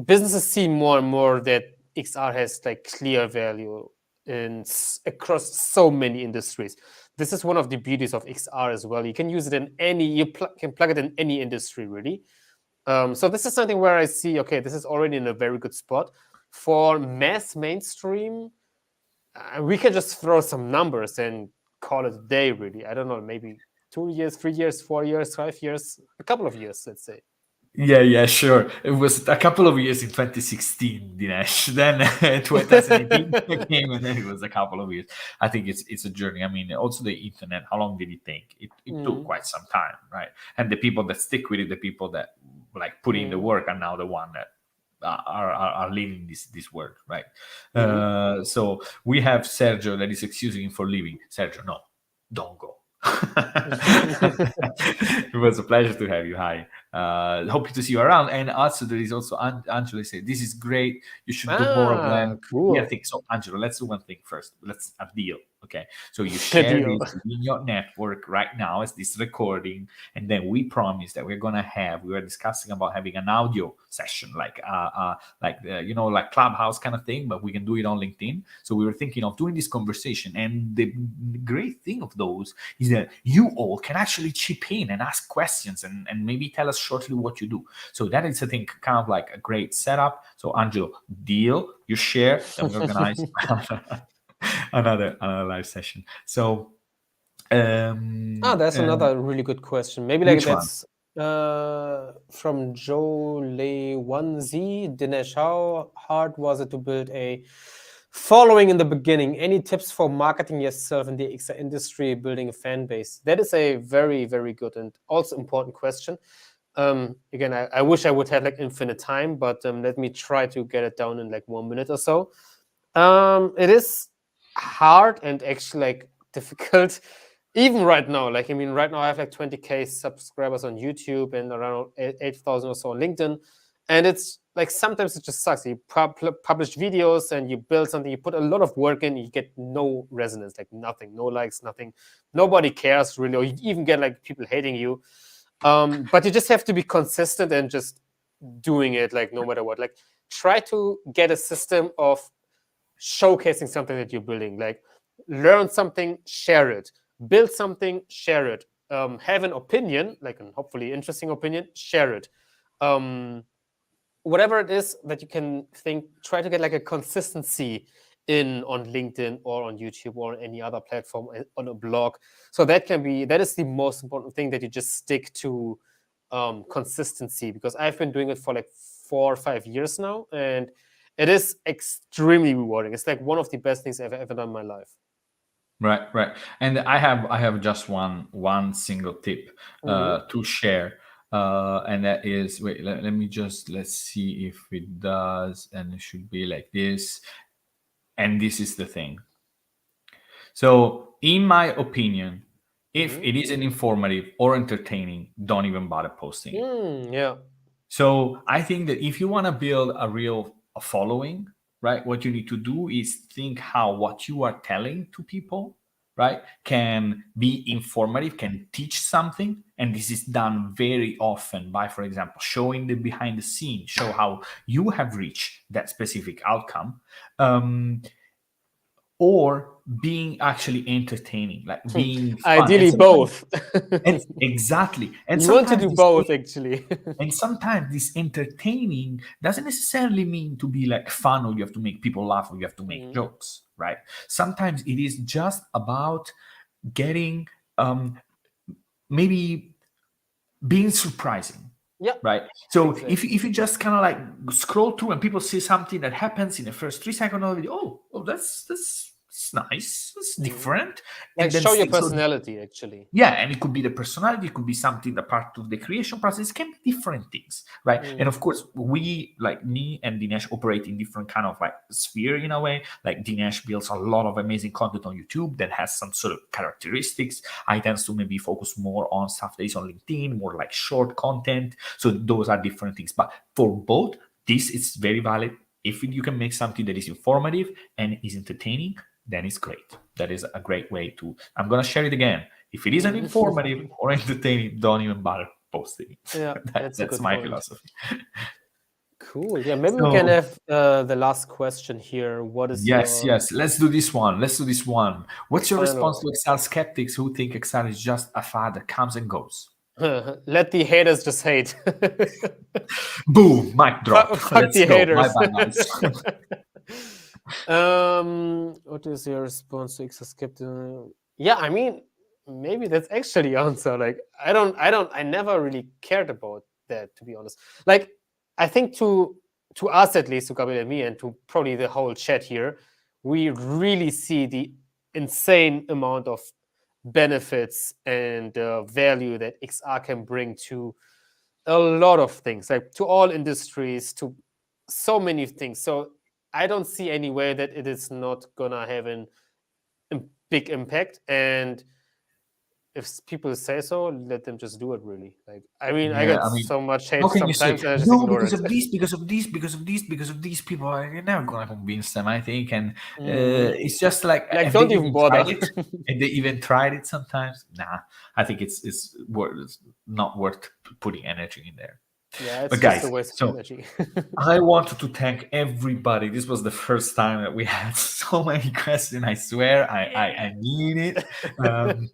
businesses see more and more that XR has like clear value across so many industries. This is one of the beauties of XR as well. You can use it in can plug it in any industry really. So this is something where I see, okay, this is already in a very good spot. For mass mainstream, we can just throw some numbers and call it a day, really. I don't know, maybe 2 years, 3 years, 4 years, 5 years, a couple of years, let's say. Yeah, sure. It was a couple of years in 2016, Dinesh. Then 2018 came, and then it was a couple of years. I think it's a journey. I mean, also the internet. How long did it take? It took quite some time, right? And the people that stick with it, the people that like put in the work, are now the one that are leaving this world, right? So we have Sergio that is excusing him for leaving. Sergio, no, don't go. It was a pleasure to have you. Hi. Hope to see you around. And also, there is also Angelo said, "This is great. You should do more of them." Cool. Yeah, I think so. Angelo, let's do one thing first. Let's a deal. Okay. So you share this in your network right now as this recording, and then we promise that we're gonna have. We were discussing about having an audio session, like like Clubhouse kind of thing, but we can do it on LinkedIn. So we were thinking of doing this conversation, and the great thing of those is that you all can actually chip in and ask questions and maybe tell us shortly what you do. So that is, I think, kind of like a great setup. So Angelo, deal, you share, then we organize another live session. So there's another really good question. Maybe like that's from Joe Lay 1Z. Dinesh, how hard was it to build a following in the beginning? Any tips for marketing yourself in the XR industry, building a fan base? That is a very, very good and also important question. Again, I wish I would have like infinite time, but let me try to get it down in like 1 minute or so. It is hard and actually like difficult. Even right now, like, I mean, right now I have like 20K subscribers on YouTube and around 8,000 or so on LinkedIn. And it's like, sometimes it just sucks. You publish videos and you build something, you put a lot of work in, you get no resonance, like nothing, no likes, nothing. Nobody cares really, or you even get like people hating you. But you just have to be consistent and just doing it, like no matter what. Like, try to get a system of showcasing something that you're building. Like, learn something, share it. Build something, share it. Have an opinion, like an hopefully interesting opinion, share it. Whatever it is that you can think, try to get like a consistency in on LinkedIn or on YouTube or on any other platform, on a blog. So that is the most important thing, that you just stick to consistency, because I've been doing it for like 4 or 5 years now, and it is extremely rewarding. It's like one of the best things I've ever done in my life. Right. And I have just one single tip to share, and that is, wait, let's see if it does, and it should be like this. And this is the thing. So, in my opinion, if it isn't informative or entertaining, don't even bother posting it. Yeah. So I think that if you want to build a following, right, what you need to do is think how what you are telling to people, right, can be informative, can teach something. And this is done very often by, for example, showing the behind the scenes, show how you have reached that specific outcome. Or being actually entertaining, like being fun. Ideally both. And exactly. And you want to do both, actually. And sometimes this entertaining doesn't necessarily mean to be like fun, or you have to make people laugh, or you have to make jokes, right? Sometimes it is just about getting maybe being surprising. Yeah. Right. So exactly. if you just kind of like scroll through and people see something that happens in the first 3 seconds of the video, oh, that's nice, it's different. Like, and then show your personality, actually. Yeah, and it could be the personality, it could be something that part of the creation process, can be different things, right? And of course, we, like me and Dinesh, operate in different kind of like sphere in a way. Like Dinesh builds a lot of amazing content on YouTube that has some sort of characteristics. I tend to maybe focus more on stuff that is on LinkedIn, more like short content. So those are different things. But for both, this is very valid. If you can make something that is informative and is entertaining, then it's great. That is a great way to. I'm gonna share it again. If it isn't informative or entertaining, don't even bother posting it. Yeah, that's a That's good my point. philosophy. Cool. Yeah, maybe we can So have the last question here. What is yes, your yes. Let's do this one. Let's do this one. What's your response to final? Excel skeptics who think Excel is just a fad that comes and goes? Let the haters just hate. Boom, mic drop. Fuck Let's the go. Bye haters. bye, guys. What is your response to exoskepticism? Yeah, I mean, maybe that's actually answer. Like, I never really cared about that, to be honest. Like, I think to us at least, to Gabriel and me, and to probably the whole chat here, we really see the insane amount of benefits and value that XR can bring to a lot of things, like to all industries, to so many things. So I don't see any way that it is not gonna have a big impact. And if people say so, let them just do it. Really, like I mean, I Yeah, get I mean, so much how hate can you say sometimes, and I just no ignore because it. of this, because of this, because of this, because of these people? You're never gonna convince them, I think. And Mm, it's just like, like, have they don't even even bother. tried it? Have they even tried it sometimes? Nah, I think it's not worth putting energy in there. Yeah, But it's just guys, a waste of so energy. I wanted to thank everybody. This was the first time that we had so many questions. I swear, I mean it. Um,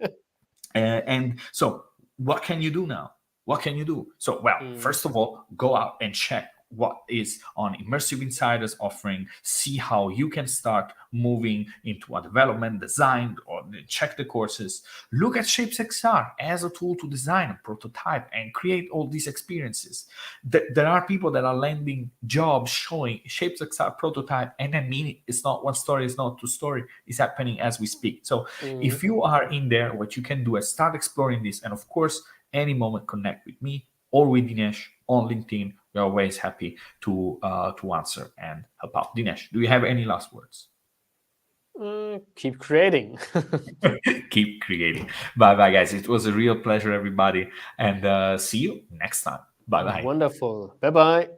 and so, what can you do now? What can you do? So, well, Mm, first of all, go out and check what is on Immersive Insiders offering. See how you can start moving into a development, design, or check the courses. Look at Shapes XR as a tool to design a prototype and create all these experiences. There are people that are landing jobs showing Shapes XR prototype, and I mean it. It's not one story, it's not two story. It's happening as we speak. So mm. if you are in there, what you can do is start exploring this. And of course, any moment connect with me or with Dinesh on LinkedIn. We're always happy to answer and help out. Dinesh, do you have any last words? Keep creating. Keep creating. Bye bye, guys. It was a real pleasure, everybody. And see you next time. Bye bye. Wonderful. Bye bye.